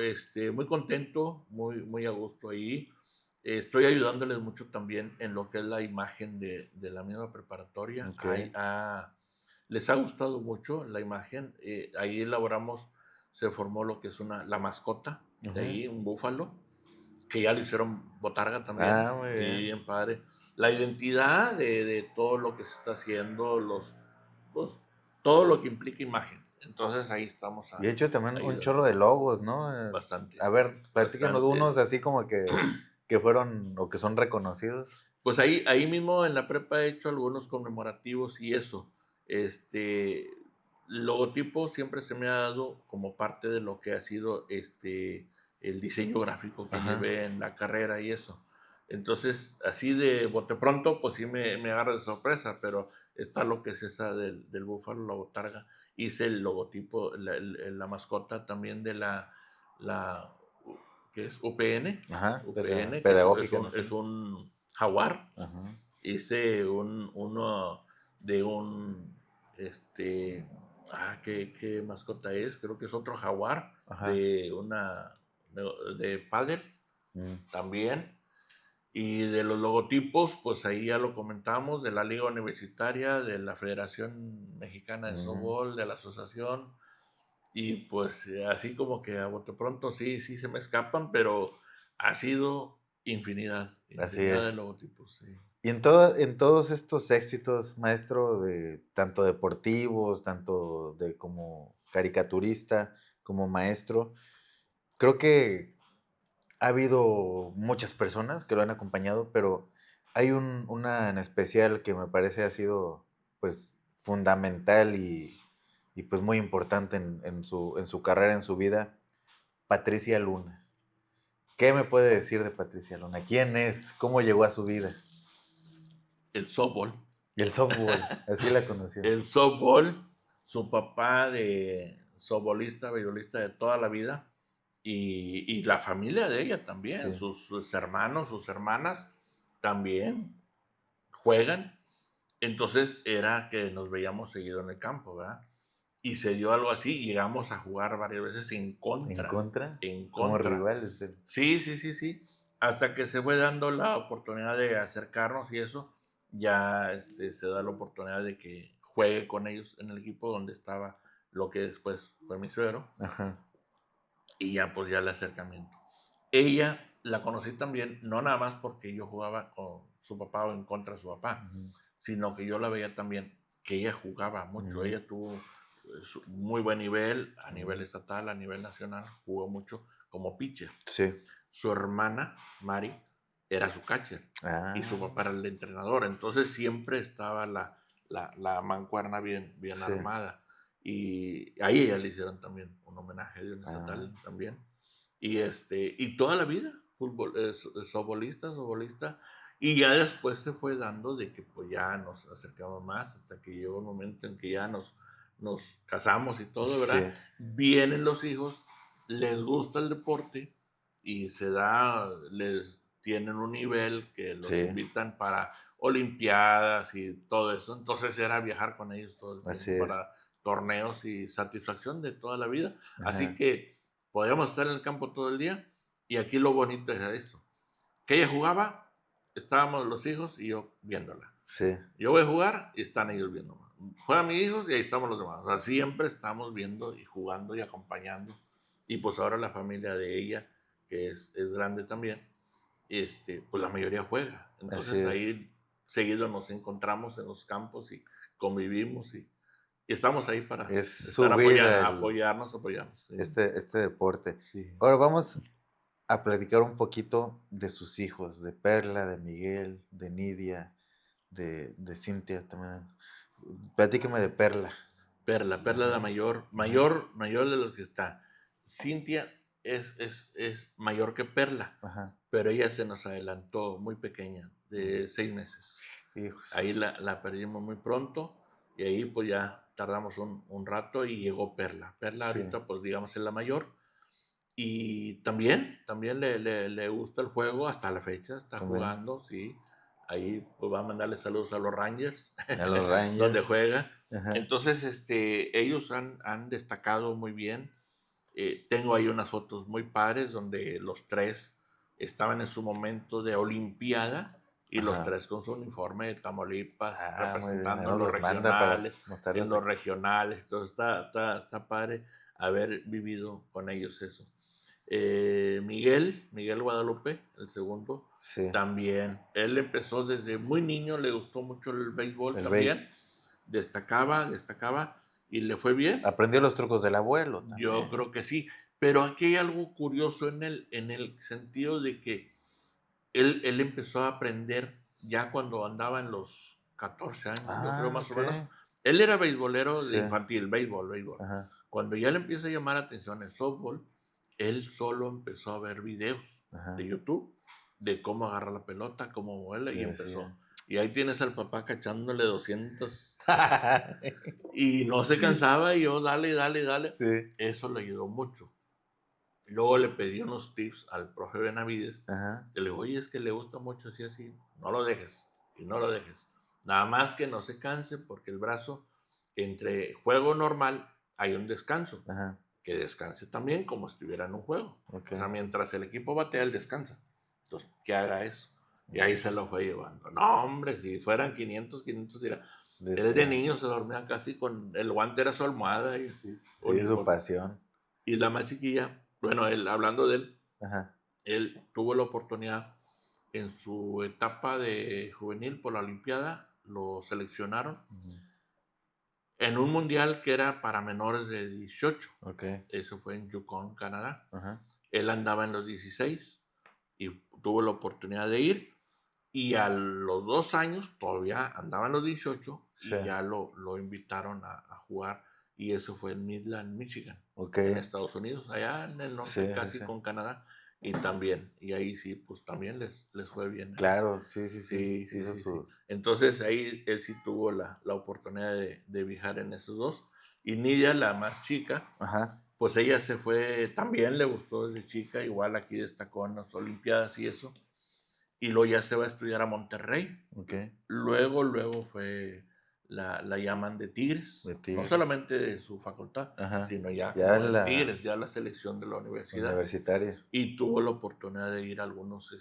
muy contento, muy, muy a gusto ahí. Estoy ayudándoles mucho también en lo que es la imagen de la misma preparatoria. Okay. Les ha gustado mucho la imagen. Ahí elaboramos, se formó lo que es la mascota, de ahí un búfalo, que ya lo hicieron botarga también. Muy bien. Y bien padre. La identidad de todo lo que se está haciendo, pues, todo lo que implica imagen. Entonces ahí estamos. Y he hecho también un chorro de logos, ¿no? Bastante. A ver, platícanos unos así como que fueron o que son reconocidos. Pues ahí mismo en la prepa he hecho algunos conmemorativos y eso. Logotipo siempre se me ha dado como parte de lo que ha sido el diseño gráfico que llevé en la carrera y eso. Entonces, así de bote pronto, pues sí me agarra de sorpresa, pero está lo que es esa del búfalo, la botarga. Hice el logotipo, la mascota también de la que es UPN. UPN, que es un jaguar. Hice uno de ¿qué mascota es? Creo que es otro jaguar de pádel también. Y de los logotipos, pues ahí ya lo comentamos, de la Liga Universitaria, de la Federación Mexicana de Softball, de la asociación. Y pues así como que a bote pronto sí se me escapan, pero ha sido infinidad de logotipos. Sí. Y en todos estos éxitos, maestro, tanto deportivos, tanto de como caricaturista, como maestro, creo que ha habido muchas personas que lo han acompañado, pero hay una en especial que me parece ha sido pues fundamental y pues muy importante en su carrera, en su vida, Patricia Luna. ¿Qué me puede decir de Patricia Luna? ¿Quién es? ¿Cómo llegó a su vida? El softball. El softball, así la conocí. El softball, su papá de softballista, beisbolista de toda la vida, y la familia de ella también, sus hermanos, sus hermanas también juegan. Entonces era que nos veíamos seguido en el campo, ¿verdad? Y se dio algo así, llegamos a jugar varias veces en contra. ¿En contra? En como contra. rivales. Sí. Hasta que se fue dando la oportunidad de acercarnos y eso, ya se da la oportunidad de que juegue con ellos en el equipo donde estaba lo que después fue mi suegro. Y ya pues ya el acercamiento. Ella la conocí también, no nada más porque yo jugaba con su papá o en contra de su papá, sino que yo la veía también que ella jugaba mucho. Ella tuvo muy buen nivel a nivel estatal, a nivel nacional, jugó mucho como pitcher. Su hermana, Mari, era su catcher y su papá era el entrenador. Entonces siempre estaba la mancuerna bien armada. Y a ella le hicieron también un homenaje de un estatal también. Y toda la vida, softbolista. Y ya después se fue dando de que pues ya nos acercamos más hasta que llegó un momento en que ya nos casamos y todo, ¿verdad? Vienen los hijos, les gusta el deporte y les tienen un nivel que los invitan para olimpiadas y todo eso. Entonces era viajar con ellos todo el tiempo para torneos y satisfacción de toda la vida. Así que podíamos estar en el campo todo el día y aquí lo bonito es esto. Que ella jugaba, estábamos los hijos y yo viéndola. Yo voy a jugar y están ellos viéndome. Juegan mis hijos y ahí estamos los demás. O sea, siempre estamos viendo y jugando y acompañando. Y pues ahora la familia de ella, que es grande también, pues la mayoría juega. Entonces ahí seguido nos encontramos en los campos y convivimos y estamos ahí para apoyarnos. Sí. Este deporte. Ahora vamos a platicar un poquito de sus hijos, de Perla, de Miguel, de Nidia, de Cintia también. Platíqueme de Perla. Perla es la mayor de los que está. Cintia es mayor que Perla, Ajá. pero ella se nos adelantó muy pequeña, de 6 meses. Hijos. Ahí la perdimos muy pronto y ahí pues ya tardamos un rato y llegó Perla. Perla Sí. ahorita pues digamos es la mayor y también le gusta el juego hasta la fecha, está También. jugando, sí. Ahí pues va a mandarle saludos a los Rangers, A los Rangers. donde juega. Ajá. Entonces, ellos han destacado muy bien. Tengo ahí unas fotos muy padres donde los tres estaban en su momento de Olimpiada y los tres con su uniforme de Tamaulipas representando en los regionales, Entonces está padre haber vivido con ellos eso. Miguel Guadalupe, el segundo, sí. También. Él empezó desde muy niño, le gustó mucho el béisbol también. Destacaba y le fue bien. Aprendió los trucos del abuelo también. Yo creo que sí, pero aquí hay algo curioso en el sentido de que él empezó a aprender ya cuando andaba en los 14 años, yo creo más o menos. Él era beisbolero de infantil, béisbol. Ajá. Cuando ya le empieza a llamar la atención el softball, él solo empezó a ver videos de YouTube de cómo agarra la pelota, cómo vuela y empezó. Y ahí tienes al papá cachándole 200 y no se cansaba y yo dale. Sí. Eso le ayudó mucho. Luego le pedí unos tips al profe Benavides. Ajá. Y le digo, oye, es que le gusta mucho así. No lo dejes. Nada más que no se canse porque el brazo, entre juego normal, hay un descanso. Ajá. Que descanse también como si estuviera en un juego. Okay. O sea, mientras el equipo batea, él descansa. Entonces, que haga eso. Y ahí se lo fue llevando. No, hombre, si fueran 500 dirá. Él de niño se dormía casi con el guante, era su almohada. Y así, sí, su pasión. Y la más chiquilla, bueno, hablando de él, ajá, él tuvo la oportunidad en su etapa de juvenil por la Olimpiada, lo seleccionaron en un mundial que era para menores de 18. Okay. Eso fue en Yukon, Canadá. Ajá. Él andaba en los 16 y tuvo la oportunidad de ir. Y a los 2 años todavía andaba en los 18 sí. Y ya lo invitaron a jugar. Y eso fue en Midland, Michigan, en Estados Unidos, allá en el norte, casi con Canadá. Y también, y ahí sí, pues también les fue bien. Claro, sí. Entonces ahí él sí tuvo la oportunidad de viajar en esos dos. Y Nidia, la más chica, ajá, pues ella se fue, también le gustó desde chica, igual aquí destacó en las Olimpiadas y eso. Y luego ya se va a estudiar a Monterrey. Okay. Luego fue, la llaman de Tigres. No solamente de su facultad, ajá, sino ya de Tigres, ya la selección de la universidad. Universitaria. Y tuvo la oportunidad de ir a algunos,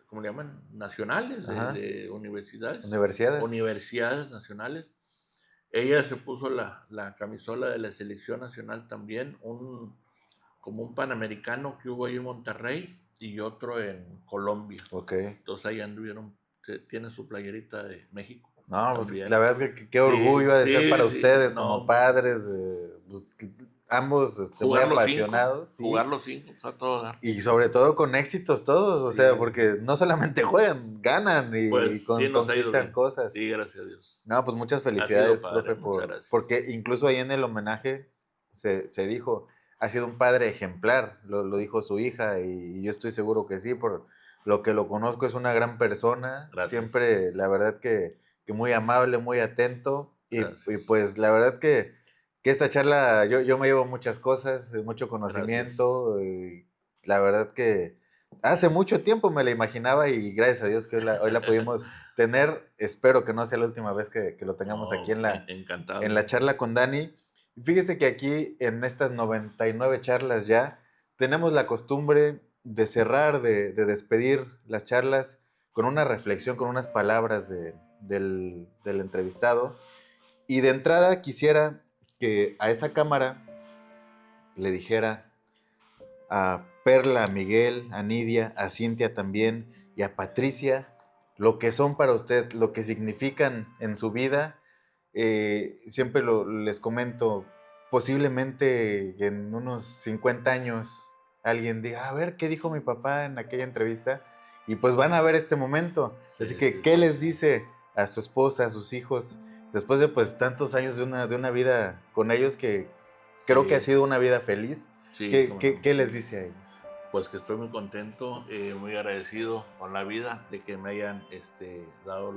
¿cómo le llaman? Nacionales, de universidades. Universidades nacionales. Ella se puso la camisola de la selección nacional también, como un panamericano que hubo ahí en Monterrey y otro en Colombia. Okay. Entonces ahí anduvieron, tiene su playerita de México. No, pues la verdad que qué orgullo de ser para ustedes como padres, pues, ambos muy apasionados. Jugar los 5, o sea, todo dar. Y sobre todo con éxitos todos, o sea, porque no solamente juegan, ganan y conquistan cosas. Sí, gracias a Dios. No, pues muchas felicidades, padre, profe, porque incluso ahí en el homenaje se dijo, ha sido un padre ejemplar, lo dijo su hija y yo estoy seguro que sí, por lo que lo conozco es una gran persona. Gracias. Siempre, la verdad que muy amable, muy atento y pues la verdad que esta charla, yo me llevo muchas cosas, mucho conocimiento, la verdad que hace mucho tiempo me la imaginaba y gracias a Dios que hoy la pudimos tener, espero que no sea la última vez que lo tengamos aquí en la charla con Dani. Fíjese que aquí en estas 99 charlas ya tenemos la costumbre de cerrar, de despedir las charlas con una reflexión, con unas palabras del entrevistado. Y de entrada quisiera que a esa cámara le dijera a Perla, a Miguel, a Nidia, a Cintia también y a Patricia lo que son para usted, lo que significan en su vida. Siempre les comento, posiblemente en unos 50 años alguien diga, a ver, ¿qué dijo mi papá en aquella entrevista? Y pues van a ver este momento. Así que, ¿qué les dice a su esposa, a sus hijos después de pues tantos años de una vida con ellos que creo que ha sido una vida feliz, sí, ¿qué les dice a ellos? Pues que estoy muy contento, muy agradecido con la vida de que me hayan dado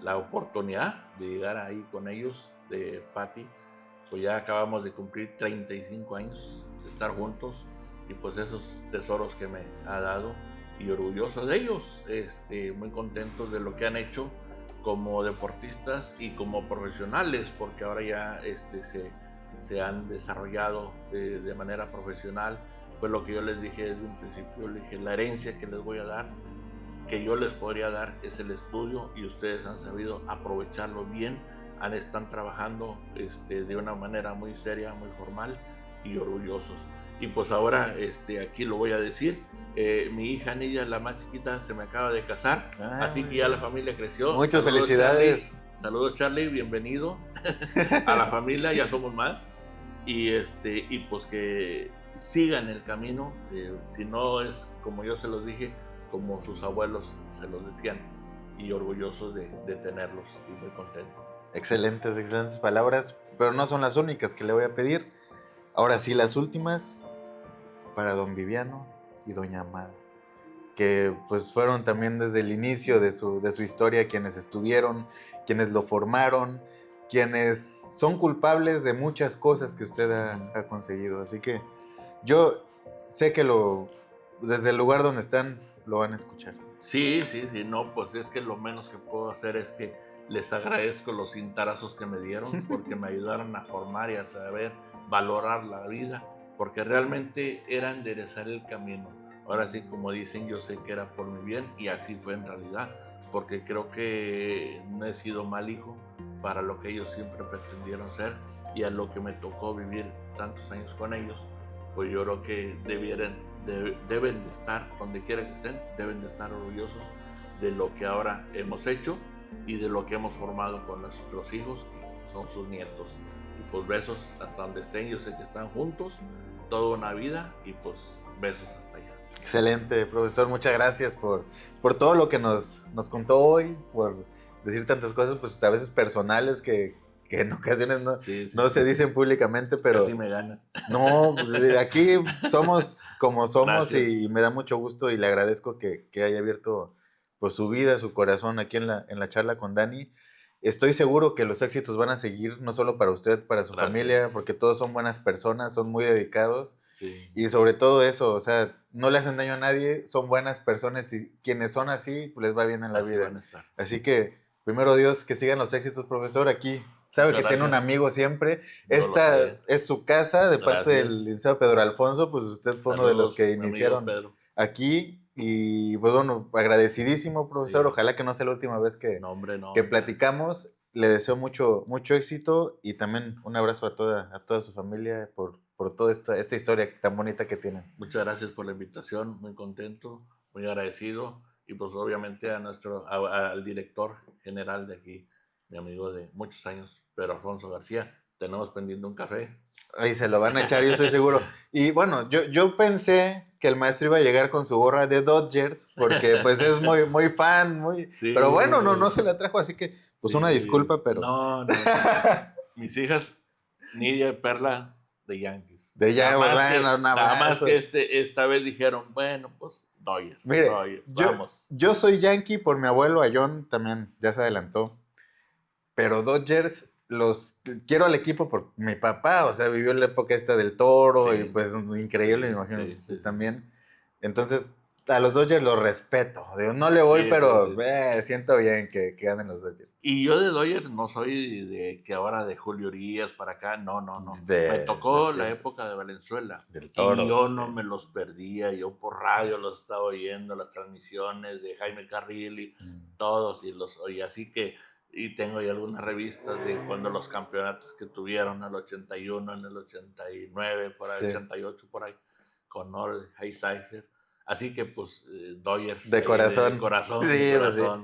la oportunidad de llegar ahí con ellos, de Pati. Pues ya acabamos de cumplir 35 años de estar juntos y pues esos tesoros que me ha dado y orgulloso de ellos, muy contento de lo que han hecho como deportistas y como profesionales, porque ahora ya se han desarrollado de manera profesional. Pues lo que yo les dije desde un principio, les dije, la herencia que les voy a dar, que yo les podría dar, es el estudio, y ustedes han sabido aprovecharlo bien, están trabajando de una manera muy seria, muy formal y orgullosos. Y pues ahora aquí lo voy a decir, mi hija Nidia, la más chiquita, se me acaba de casar, así que ya la familia creció. Muchas felicidades. Charlie. Saludos, Charlie, bienvenido a la familia, ya somos más. Y pues que sigan el camino, si no es como yo se los dije, como sus abuelos se los decían, y orgullosos de tenerlos y muy contentos. Excelentes palabras, pero no son las únicas que le voy a pedir. Ahora sí, las últimas para don Viviano y doña Amada, que pues fueron también desde el inicio de su historia quienes estuvieron, quienes lo formaron, quienes son culpables de muchas cosas que usted ha conseguido. Así que yo sé que desde el lugar donde están lo van a escuchar. Sí, no, pues es que lo menos que puedo hacer es que les agradezco los cintarazos que me dieron, porque me ayudaron a formar y a saber valorar la vida, porque realmente era enderezar el camino. Ahora sí, como dicen, yo sé que era por mi bien, y así fue en realidad, porque creo que no he sido mal hijo para lo que ellos siempre pretendieron ser, y a lo que me tocó vivir tantos años con ellos, pues yo creo que deben de estar, donde quiera que estén, deben de estar orgullosos de lo que ahora hemos hecho y de lo que hemos formado con nuestros hijos, que son sus nietos. Y pues besos hasta donde estén, yo sé que están juntos toda una vida, y pues besos hasta allá. Excelente, profesor, muchas gracias por todo lo que nos contó hoy, por decir tantas cosas, pues a veces personales que en ocasiones no se dicen públicamente, pero... Casi me gana. No, aquí somos como somos. Gracias. Y me da mucho gusto y le agradezco que haya abierto pues, su vida, su corazón aquí en la charla con Dani. Estoy seguro que los éxitos van a seguir, no solo para usted, para su familia, porque todos son buenas personas, son muy dedicados. Sí. Y sobre todo eso, o sea, no le hacen daño a nadie, son buenas personas, y quienes son así, pues les va bien en la vida. Así que, primero Dios, que sigan los éxitos, profesor, aquí. Sabe que tiene un amigo siempre. Esta es su casa, de parte del licenciado Pedro Alfonso, pues usted fue uno de los que iniciaron aquí. Y pues bueno, agradecidísimo, profesor. Sí. Ojalá que no sea la última vez que platicamos. Le deseo mucho éxito, y también un abrazo a toda su familia por toda esta historia tan bonita que tienen. Muchas gracias por la invitación, muy contento, muy agradecido, y pues obviamente al director general de aquí, mi amigo de muchos años, Pedro Alfonso García. Tenemos pendiente un café. Ahí se lo van a echar, yo estoy seguro. Y bueno, yo pensé que el maestro iba a llegar con su gorra de Dodgers, porque pues es muy fan, sí, pero bueno, no se la trajo, así que pues una disculpa, pero... No. Mis hijas, Nidia y Perla, de Yankees. Nada más que esta vez dijeron, bueno, pues Dodgers. Mire, vamos. Yo soy Yankee por mi abuelo, a John también ya se adelantó, pero Dodgers quiero al equipo por mi papá, o sea, vivió la época esta del Toro, y pues increíble, me imagino, también. Entonces, a los Dodgers los respeto, digo, no le voy, pero siento bien que ganen los Dodgers. Y yo de Dodgers no soy de que ahora de Julio Urias para acá, no. Me tocó la época de Valenzuela, del Toro, y yo no me los perdía, yo por radio los estaba oyendo, las transmisiones de Jaime Carril y todos, y los oí, así que... Y tengo ya algunas revistas de cuando los campeonatos que tuvieron, en el 81, en el 89, por ahí, 88, por ahí, con North Heisiser. Así que, pues, Dodgers. De corazón. De corazón,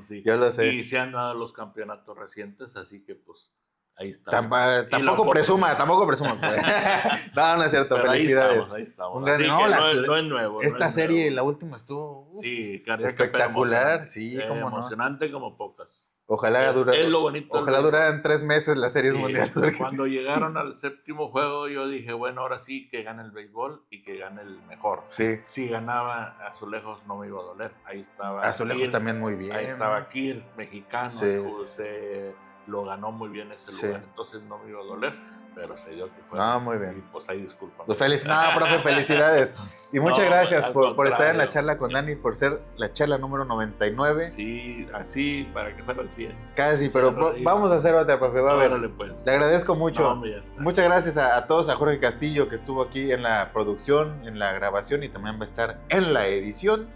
sí. Yo lo sé. Y se han dado los campeonatos recientes, así que, pues, ahí está. Tampoco presuma. No es cierto. Pero felicidades. Ahí estamos. No es nuevo. Esta serie, la última estuvo sí, espectacular. Sí, emocionante como pocas. Ojalá duraran 3 meses las series mundiales. Cuando llegaron al 7º juego, yo dije, bueno, ahora sí que gane el béisbol y que gane el mejor. Sí. Si ganaba Azulejos, no me iba a doler. Ahí estaba Azulejos Kir, también muy bien. Ahí estaba Kir, mexicano. Sí. Lo ganó muy bien ese lugar. Entonces no me iba a doler, pero se dio que fue. No, muy bien. Y pues ahí disculpa. Profe, felicidades. Y muchas gracias por estar en la charla con Dani, por ser la charla número 99. Sí, así, para que fuera el 100. Casi, pero vamos a hacer otra, profe. Va a ver. Pues. Le agradezco mucho. Muchas gracias a todos, a Jorge Castillo, que estuvo aquí en la producción, en la grabación y también va a estar en la edición.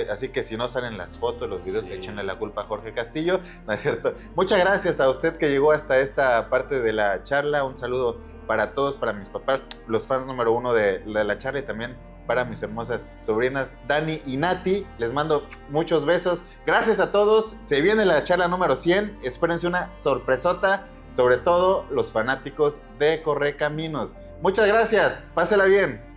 Así que si no salen las fotos, los videos, échenle la culpa a Jorge Castillo, ¿no es cierto? Muchas gracias a usted que llegó hasta esta parte de la charla. Un saludo para todos, para mis papás, los fans número 1 de la charla, y también para mis hermosas sobrinas Dani y Nati. Les mando muchos besos. Gracias a todos. Se viene la charla número 100. Espérense una sorpresota, sobre todo los fanáticos de Correcaminos. Muchas gracias. Pásela bien.